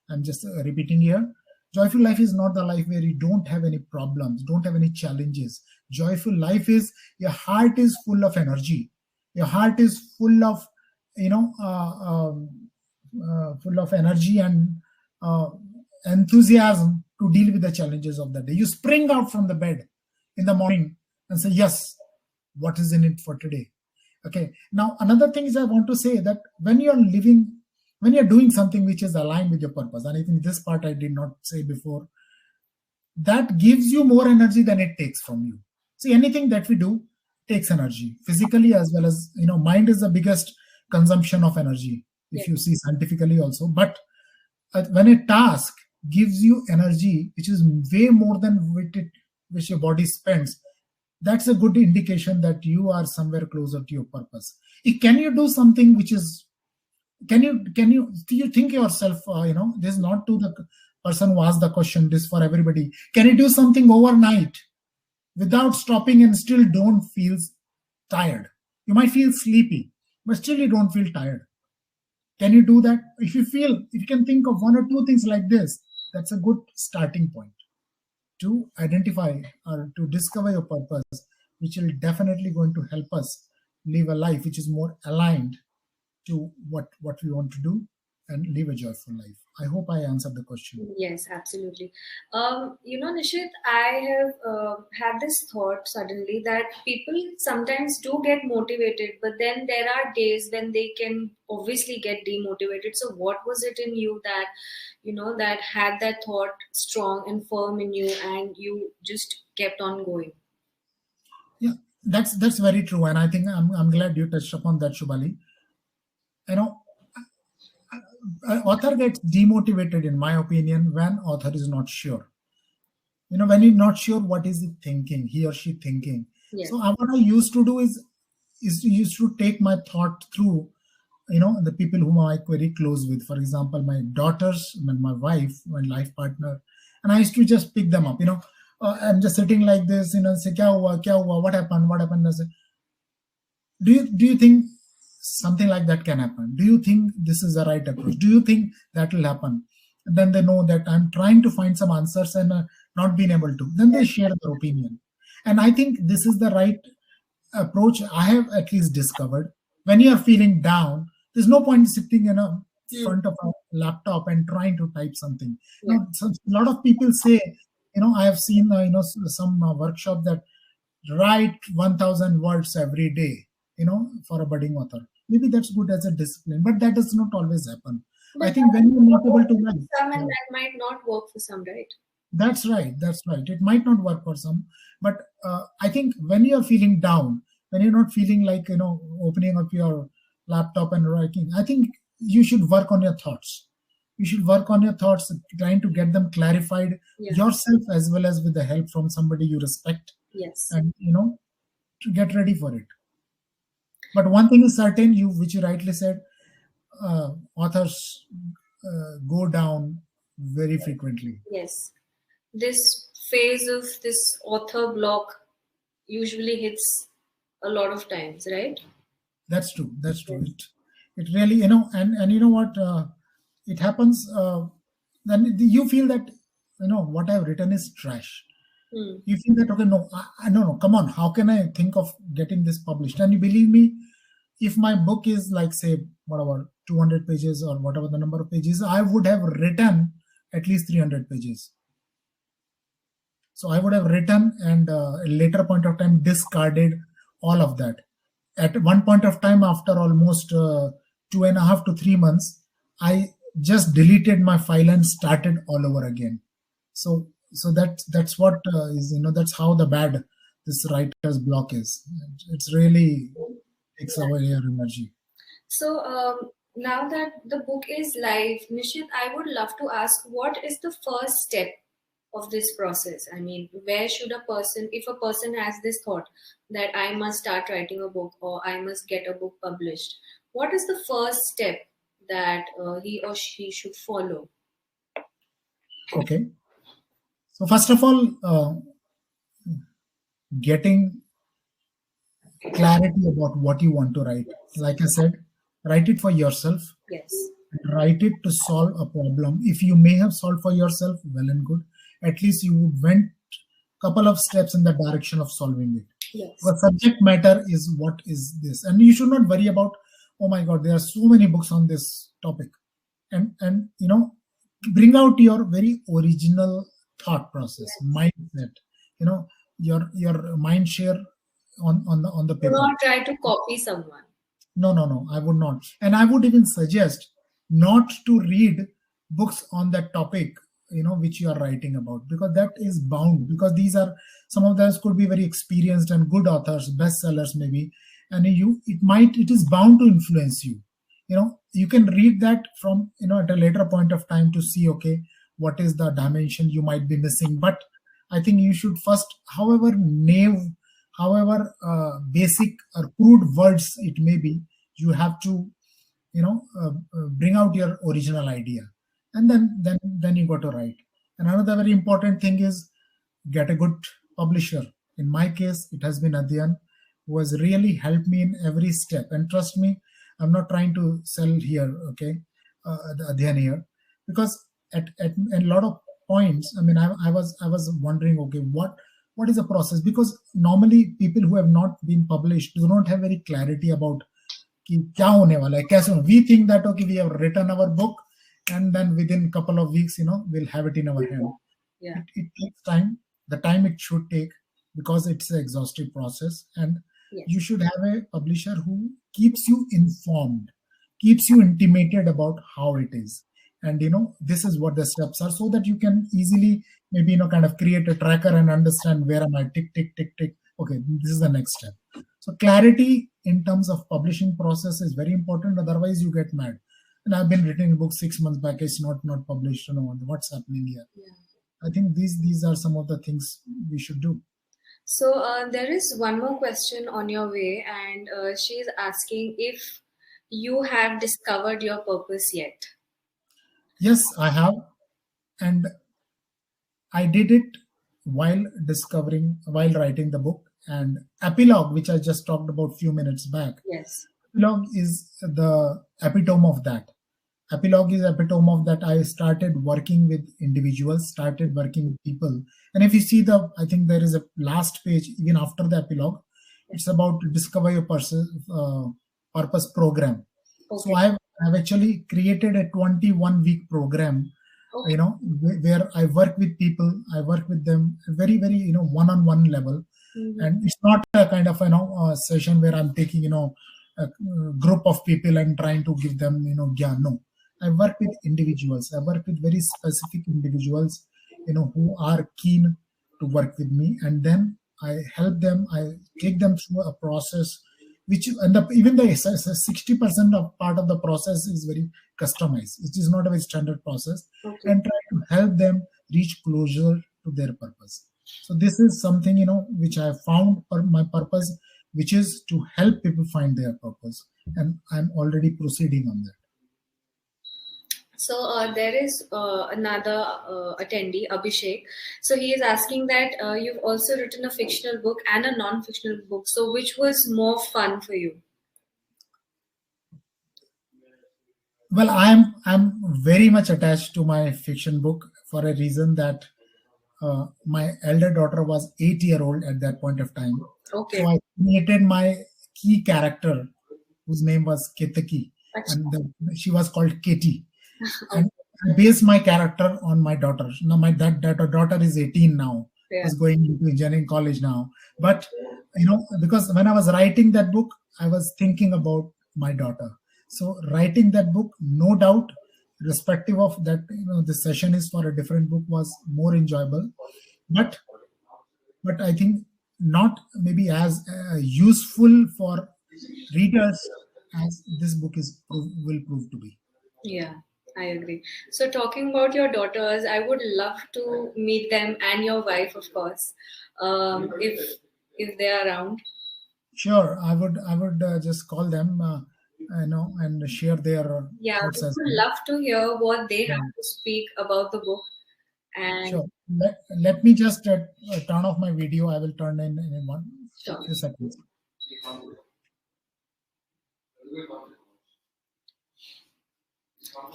I'm just repeating here, joyful life is not the life where you don't have any problems, don't have any challenges. Joyful life is your heart is full of energy. Your heart is full of, full of energy and uh, enthusiasm to deal with the challenges of the day. You spring out from the bed in the morning and say, yes, what is in it for today? Okay. Now, another thing is I want to say that when you're doing something which is aligned with your purpose, and I think this part I did not say before, that gives you more energy than it takes from you. See, anything that we do takes energy, physically as well as, mind is the biggest consumption of energy, if you see scientifically also. But when a task gives you energy, which is way more than which your body spends, that's a good indication that you are somewhere closer to your purpose. Can you do something which is, can you do you think yourself, this is not to the person who asked the question, this for everybody, can you do something overnight without stopping and still don't feel tired? You might feel sleepy, but still you don't feel tired. Can you do that? If you can think of one or two things like this, that's a good starting point to identify or to discover your purpose, which will definitely going to help us live a life which is more aligned to what we want to do and live a joyful life. I hope I answered the question. Yes, absolutely. Nishit, I have had this thought suddenly that people sometimes do get motivated, but then there are days when they can obviously get demotivated. So, what was it in you that, that had that thought strong and firm in you, and you just kept on going? Yeah, that's very true, and I think I'm glad you touched upon that, Shubhali. You know, author gets demotivated, in my opinion, when author is not sure. when you're not sure what is it thinking, he or she thinking. Yes. So what I used to do is used to take my thought through, the people whom I'm very close with. For example, my daughters, my wife, my life partner, and I used to just pick them up. I'm just sitting like this, say, kya hua, what happened, what happened? I say, do you think something like that can happen? Do you think this is the right approach? Do you think that will happen? And then they know that I'm trying to find some answers and not being able to. Then they share their opinion. And I think this is the right approach I have at least discovered. When you are feeling down, there's no point sitting in a front of a laptop and trying to type something. Yeah. A lot of people say, I have seen, some workshop that write 1,000 words every day, for a budding author. Maybe that's good as a discipline, but that does not always happen. But I think when you're not able to write, some and that might not work for some, right? That's right. It might not work for some, but I think when you're feeling down, when you're not feeling like, opening up your laptop and writing, I think you should work on your thoughts. You should work on your thoughts, trying to get them clarified yourself as well as with the help from somebody you respect. Yes. And, to get ready for it. But one thing is certain, which you rightly said, authors go down very frequently. Yes. This phase of this author block usually hits a lot of times, right? That's true. It really, and you know what, it happens, then you feel that, what I've written is trash. You feel that, okay, no, come on, how can I think of getting this published? And you believe me, if my book is like, say, whatever, 200 pages or whatever the number of pages, I would have written at least 300 pages. So I would have written and at a later point of time discarded all of that. At one point of time, after almost 2.5 to 3 months, I just deleted my file and started all over again. So that's what is, that's how the bad this writer's block is. It's really takes away your energy. So now that the book is live, Nishit, I would love to ask, what is the first step of this process? I mean, where should if a person has this thought that I must start writing a book or I must get a book published, what is the first step that he or she should follow? Okay. So first of all, getting clarity about what you want to write. Like I said, write it for yourself. Yes. Write it to solve a problem. If you may have solved for yourself, well and good. At least you went a couple of steps in the direction of solving it. Yes. The subject matter is what is this. And you should not worry about, oh my God, there are so many books on this topic. And bring out your very original thought process, mindset, your mind share on the paper. Do not try to copy someone. No, I would not. And I would even suggest not to read books on that topic, which you are writing about, because that is bound, because these are, some of those could be very experienced and good authors, bestsellers maybe, and it is bound to influence you. You can read that from, at a later point of time to see, okay, what is the dimension you might be missing. But I think you should first, however basic or crude words it may be, you have to, bring out your original idea, and then you got to write. And another very important thing is get a good publisher. In my case, it has been Adhyan, who has really helped me in every step. And trust me, I'm not trying to sell here, okay, Adhyan here, because at a lot of points, I mean, I was wondering, okay, what is the process? Because normally people who have not been published do not have very clarity about ki kya hone wala hai, kaise hone. We think that, okay, we have written our book and then within a couple of weeks, we'll have it in our hand. Yeah. It takes time, the time it should take, because it's an exhaustive process. And you should have a publisher who keeps you informed, keeps you intimated about how it is. And, this is what the steps are, so that you can easily maybe, kind of create a tracker and understand where am I, tick, tick, tick, tick. Okay, this is the next step. So clarity in terms of publishing process is very important. Otherwise you get mad. And I've been writing a book 6 months back, it's not published, what's happening here. I think these are some of the things we should do. So there is one more question on your way, and she's asking if you have discovered your purpose yet. Yes, I have, and I did it while writing the book. And epilogue, which I just talked about few minutes back, Yes. epilogue is the epitome of that. Epilogue is epitome of that. I started working with individuals, started working with people. And if you see I think there is a last page even after the epilogue. It's about discover your purpose program. Okay. So I've actually created a 21-week program, Okay. where I work with people. I work with them very, very, one-on-one level. And it's not a kind of, a session where I'm taking, a group of people and trying to give them, gyan. No, I work with individuals. I work with very specific individuals, who are keen to work with me, and then I help them. I take them through a process, which end up even the 60% of part of the process is very customized. It is not a very standard process, Okay. and try to help them reach closure to their purpose. So this is something which I found my purpose, which is to help people find their purpose, and I'm already proceeding on that. So there is another attendee, Abhishek. So he is asking that you've also written a fictional book and a non-fictional book. So which was more fun for you? Well, I'm very much attached to my fiction book for a reason that my elder daughter was 8 year old at that point of time. Okay. So I created my key character, whose name was Ketaki, and she was called Katie. And I based my character on my daughter. Now my daughter is 18 now. Yeah. Is going into engineering college now. But because when I was writing that book, I was thinking about my daughter. So writing that book, no doubt, irrespective of that, the session is for a different book, was more enjoyable. But I think not maybe as useful for readers as this book will prove to be. Yeah, I agree. So talking about your daughters, I would love to meet them and your wife, of course, if they are around. Sure, I would just call them, and share their Yeah, thoughts we as would well. love to hear what they Yeah. have to speak about the book. And Sure. Let me just turn off my video. I will turn in one sure. few seconds.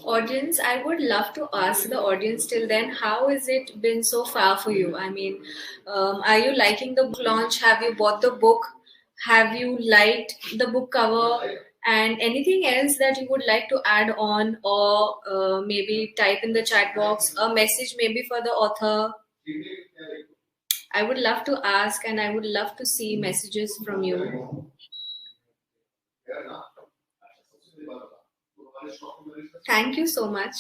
Audience, I would love to ask the audience till then, how has it been so far for you? I mean, are you liking the book launch? Have you bought the book? Have you liked the book cover? And anything else that you would like to add on, or maybe type in the chat box a message maybe for the author? I would love to ask, and I would love to see messages from you. Thank you so much.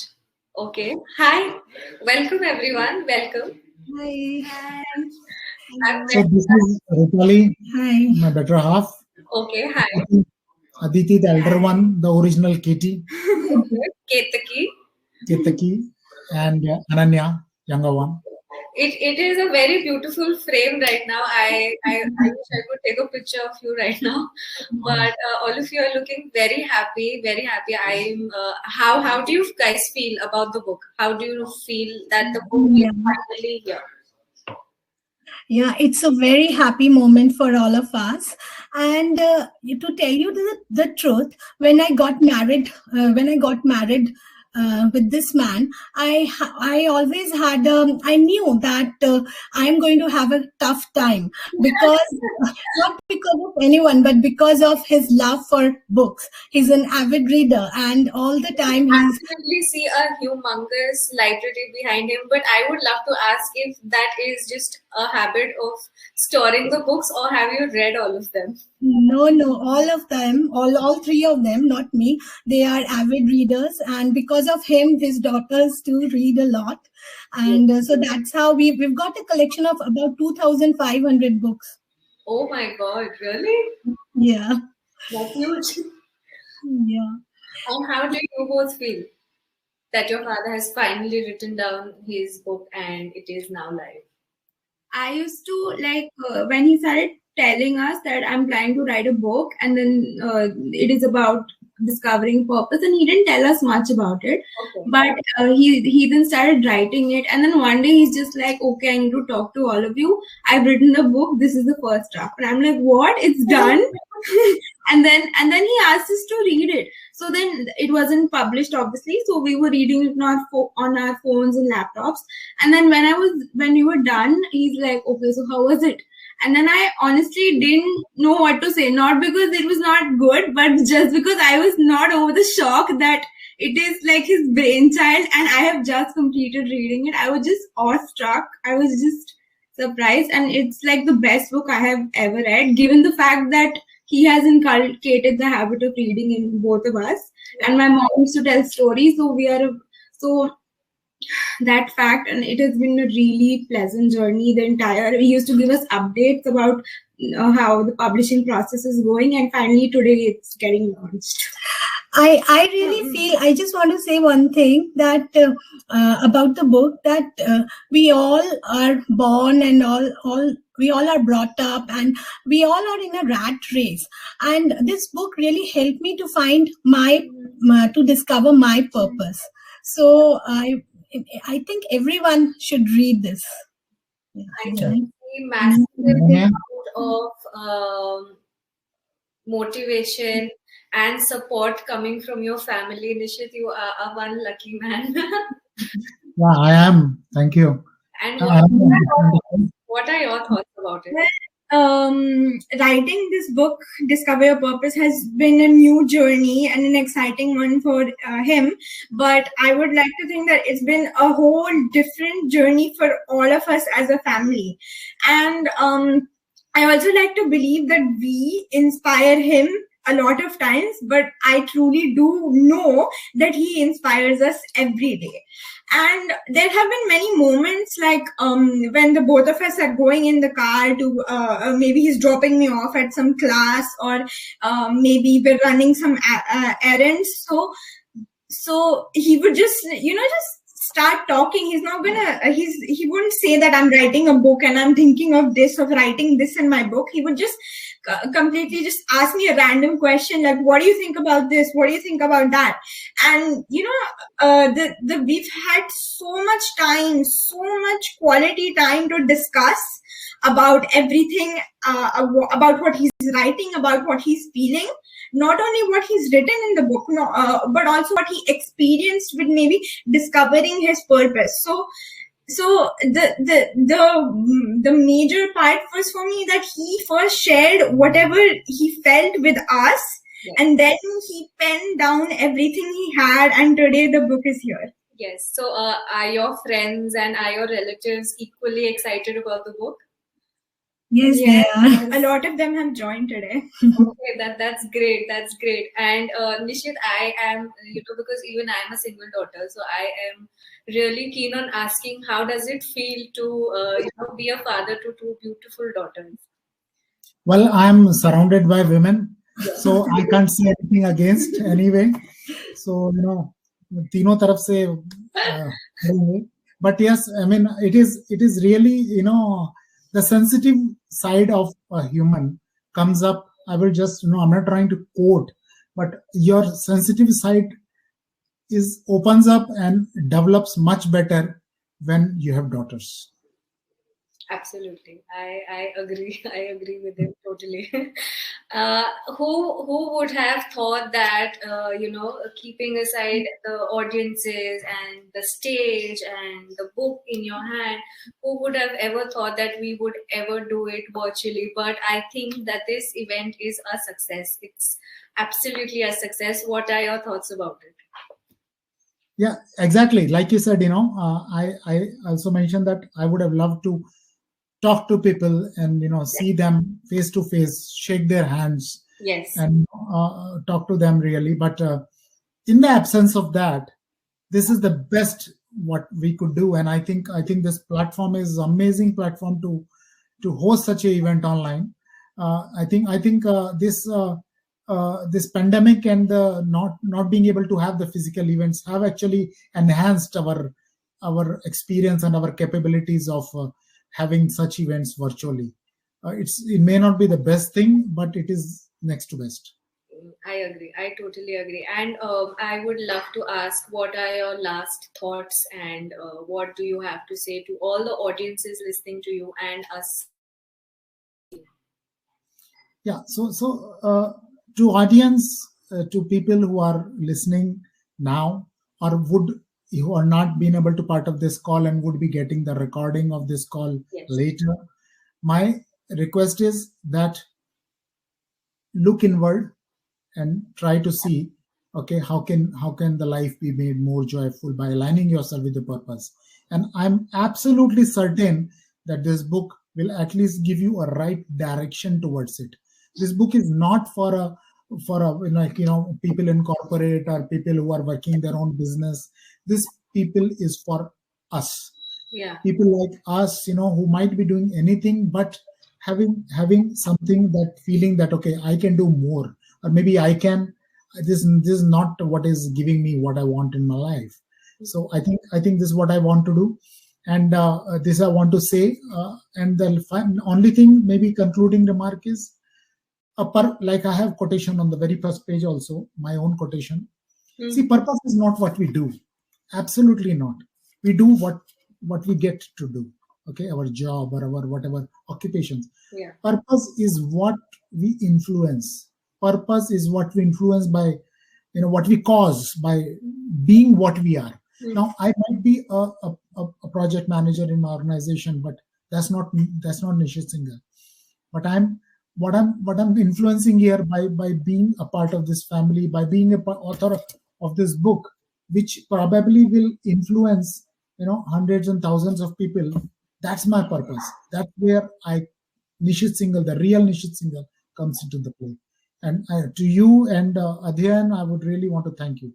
Okay. Hi. Welcome, everyone. Welcome. Hi. So this is Rupali, Hi. my better half. Okay. Hi. Aditi, the elder one, the original Kitty. Ketaki. Ketaki, and Ananya, younger one. It is a very beautiful frame right now. I wish I could take a picture of you right now, but all of you are looking very happy, very happy. How do you guys feel about the book? How do you feel that the book is finally here? Yeah, it's a very happy moment for all of us. And to tell you the truth, when I got married, with this man, I always had I knew that I'm going to have a tough time, because not because of anyone, but because of his love for books. He's an avid reader, and all the time he's Absolutely see a humongous library behind him, but I would love to ask if that is just a habit of storing the books, or have you read all of them? No, all of them, all three of them, not me. They are avid readers, and because of him, his daughters too read a lot, and so that's how we've got a collection of about 2,500 books. Oh my God, really? Yeah, That's huge. yeah. And how do you both feel? that your father has finally written down his book and it is now live? I used to like when he started telling us that I'm planning to write a book, and then it is about discovering purpose, and he didn't tell us much about it. Okay. But he then started writing it, and then one day he's just like, okay, I need to talk to all of you. I've written the book. This is the first draft, and I'm like, what? It's done. and then he asked us to read it. So then it wasn't published, obviously. So we were reading it on our phones and laptops. And then when we were done, he's like, okay, so how was it? And then I honestly didn't know what to say. Not because it was not good, but just because I was not over the shock that it is like his brainchild and I have just completed reading it. I was just awestruck. I was just surprised. And it's like the best book I have ever read, given the fact that he has inculcated the habit of reading in both of us. And my mom used to tell stories. So that fact, and it has been a really pleasant journey. He used to give us updates about how the publishing process is going, and finally today it's getting launched. I really feel, I just want to say one thing that about the book, that we all are born and we all are brought up and we all are in a rat race. And this book really helped me to find to discover my purpose. So I think everyone should read this. I can see massive amount of motivation and support coming from your family. Nishit, you are one lucky man. Yeah, I am. Thank you. And what are your thoughts about it? Writing this book, Discover Your Purpose, has been a new journey and an exciting one for him. But I would like to think that it's been a whole different journey for all of us as a family. And I also like to believe that we inspire him a lot of times, but I truly do know that he inspires us every day. And there have been many moments like when the both of us are going in the car to maybe he's dropping me off at some class, or maybe we're running some errands. So he would just start talking. He's not gonna he wouldn't say that I'm writing a book and I'm thinking of writing this in my book. He would just completely just ask me a random question like, what do you think about this? What do you think about that? And we've had so much time, so much quality time to discuss about everything, about what he's writing, about what he's feeling. Not only what he's written in the book, but also what he experienced with maybe discovering his purpose. So the major part was for me that he first shared whatever he felt with us, yes. And then he penned down everything he had, and today the book is here. Yes. So are your friends and are your relatives equally excited about the book? Yes, a lot of them have joined today. Okay, that's great. That's great. And Nishit, I am, because even I'm a single daughter, so I am really keen on asking, how does it feel to be a father to two beautiful daughters? Well, I'm surrounded by women, so I can't say anything against anyway. So तीनों तरफ से, but yes, I mean it is really the sensitive side of a human comes up. I will just, I'm not trying to quote, but your sensitive side opens up and develops much better when you have daughters. Absolutely. I agree. I agree with him totally. Who would have thought that, keeping aside the audiences and the stage and the book in your hand, who would have ever thought that we would ever do it virtually? But I think that this event is a success. It's absolutely a success. What are your thoughts about it? Yeah, exactly. Like you said, I also mentioned that I would have loved to talk to people and see them face to face, shake their hands, yes, and talk to them really. But in the absence of that, this is the best what we could do. And I think this platform is an amazing platform to host such an event online. I think this this pandemic and the not being able to have the physical events have actually enhanced our experience and our capabilities of having such events virtually. It may not be the best thing, but it is next to best. I agree. I totally agree. And I would love to ask, what are your last thoughts, and what do you have to say to all the audiences listening to you and us? Yeah. So to audience, to people who are listening now, or who are not been able to part of this call and would be getting the recording of this call Yes. later, my request is that look inward and try to see, okay, how can the life be made more joyful by aligning yourself with the purpose. And I'm absolutely certain that this book will at least give you a right direction towards it. This book is not for a people in corporate or people who are working their own business. This people is for us. Yeah. People like us, who might be doing anything but having something, that feeling that, okay, I can do more, or maybe I can. This is not what is giving me what I want in my life. So I think this is what I want to do, and this I want to say. And the only thing, maybe concluding remark is, like I have quotation on the very first page also, my own quotation. See, purpose is not what we do. Absolutely not. We do what we get to do. Okay, our job or our whatever occupations. Yeah. Purpose is what we influence. Purpose is what we influence by, what we cause by being what we are. Now, I might be a project manager in my organization, but that's not Nishit Singhal. But what I'm influencing here by being a part of this family, by being a author of this book, which probably will influence hundreds and thousands of people. That's my purpose. That's where Nishit Singhal, the real Nishit Singhal, comes into the play. And to you and Adhyan, I would really want to thank you.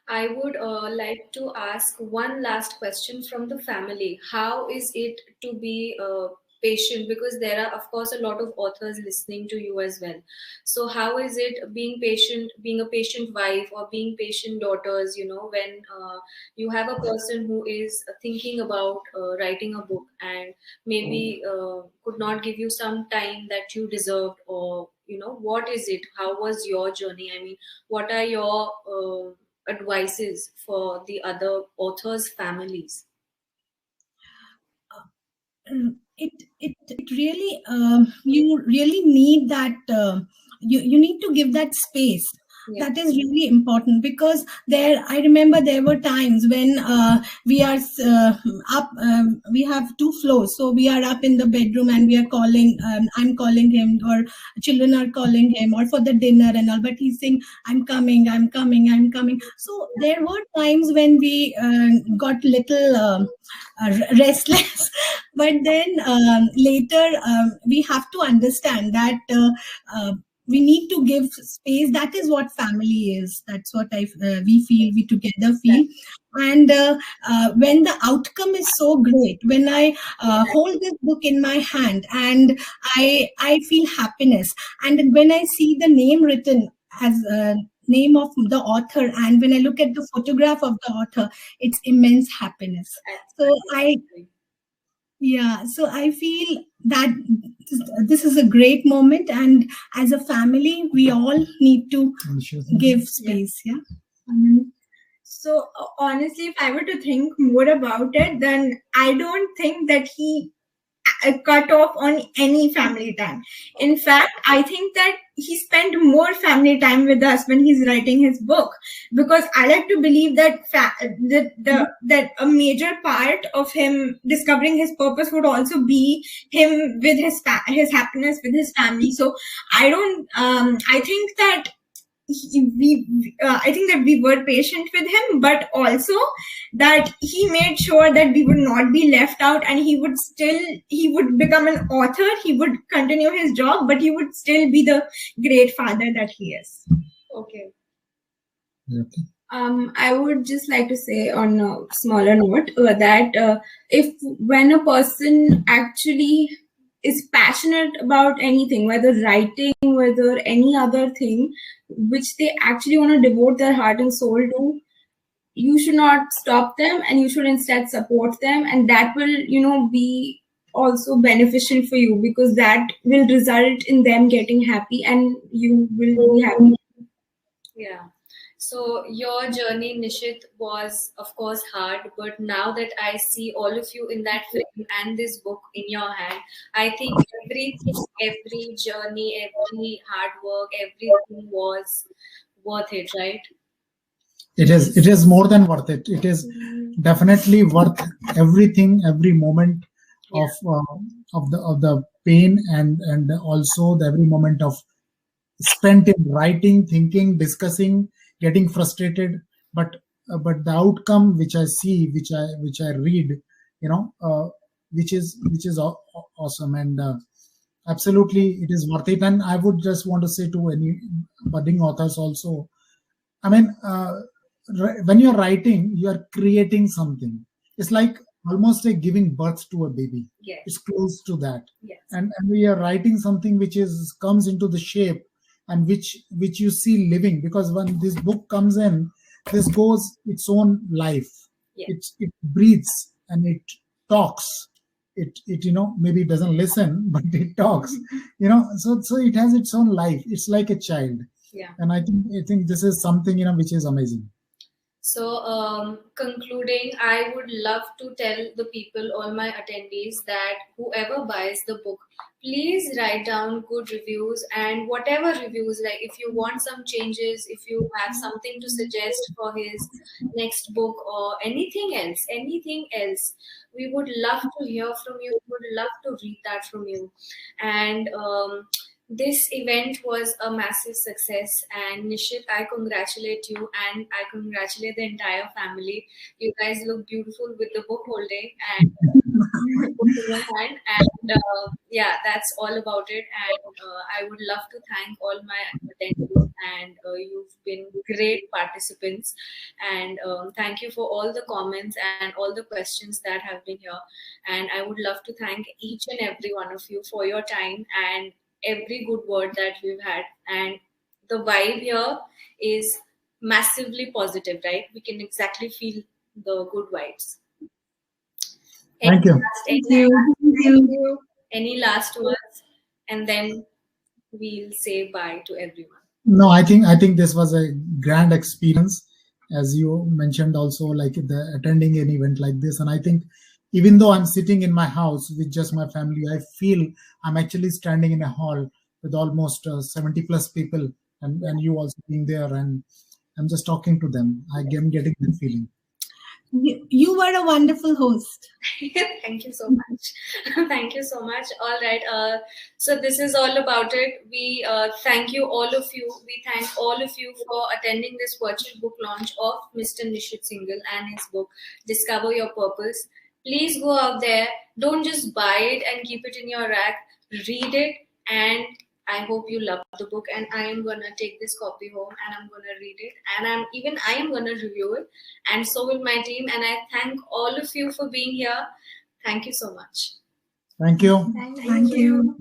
I would like to ask one last question from the family. How is it to be patient? Because there are, of course, a lot of authors listening to you as well. So how is it being patient, being a patient wife or being patient daughters, when you have a person who is thinking about writing a book and maybe could not give you some time that you deserved, or, what is it? How was your journey? I mean, what are your advices for the other authors' families? It really you really need that you need to give that space. Yeah. That is really important, because I remember there were times when we are up, we have 2 floors, so we are up in the bedroom and we are calling, I'm calling him, or children are calling him, or for the dinner and all, but he's saying, I'm coming. So there were times when we got little restless, but then later we have to understand that we need to give space. That is what family is. That's what we feel, we together feel. And when the outcome is so great, when I hold this book in my hand and I feel happiness, and when I see the name written as name of the author, and when I look at the photograph of the author, it's immense happiness. So I feel that this is a great moment, and as a family, we all need to give space. Yeah. So honestly, if I were to think more about it, then I don't think that he cut off on any family time. In fact, I think that he spent more family time with us when he's writing his book, because I like to believe that that a major part of him discovering his purpose would also be him with his happiness with his family. So I think that I think that we were patient with him, but also that he made sure that we would not be left out, and he would become an author, he would continue his job, but he would still be the great father that he is. Okay. I would just like to say on a smaller note that when a person actually is passionate about anything, whether writing, whether any other thing, which they actually want to devote their heart and soul to, you should not stop them, and you should instead support them, and that will, be also beneficial for you, because that will result in them getting happy and you will be happy. Yeah. So your journey, Nishit, was of course hard, but now that I see all of you in that film and this book in your hand, I think everything, every journey, every hard work, everything was worth it, right? It is more than worth it. It is definitely worth everything, every moment of the pain, and also the every moment of spent in writing, thinking, discussing, getting frustrated. But the outcome which I see, which I read, which is awesome, and absolutely it is worth it. And I would just want to say to any budding authors also, I mean, when you're writing, you are creating something. It's like almost like giving birth to a baby. Yes. It's close to that. Yes. And we are writing something which comes into the shape, and which you see living, because when this book comes in, this goes its own life. Yes. It breathes and it talks. It maybe it doesn't listen, but it talks. So it has its own life. It's like a child. Yeah. And I think this is something which is amazing. So, concluding, I would love to tell the people, all my attendees, that whoever buys the book, please write down good reviews, and whatever reviews, like if you want some changes, if you have something to suggest for his next book or anything else, we would love to hear from you. We would love to read that from you. And this event was a massive success, and Nishit, I congratulate you, and I congratulate the entire family. You guys look beautiful with the book holding and book in your hand, and yeah, that's all about it. And I would love to thank all my attendees, and you've been great participants, and thank you for all the comments and all the questions that have been here. And I would love to thank each and every one of you for your time and every good word that we've had. And the vibe here is massively positive, right? We can exactly feel the good vibes. Thank you. Any last words, and then we'll say bye to everyone. No, I think this was a grand experience, as you mentioned also, like the attending an event like this. And I think even though I'm sitting in my house with just my family, I feel I'm actually standing in a hall with almost 70 plus people, and you also being there, and I'm just talking to them. I'm getting that feeling. You were a wonderful host. Thank you so much. Thank you so much. All right. So this is all about it. We thank you, all of you. We thank all of you for attending this virtual book launch of Mr. Nishit Singhal and his book, Discover Your Purpose. Please go out there. Don't just buy it and keep it in your rack. Read it, and I hope you love the book. And I am gonna take this copy home, and I'm gonna read it, and I am gonna review it, and so will my team. And I thank all of you for being here. Thank you so much. Thank you. Thank you.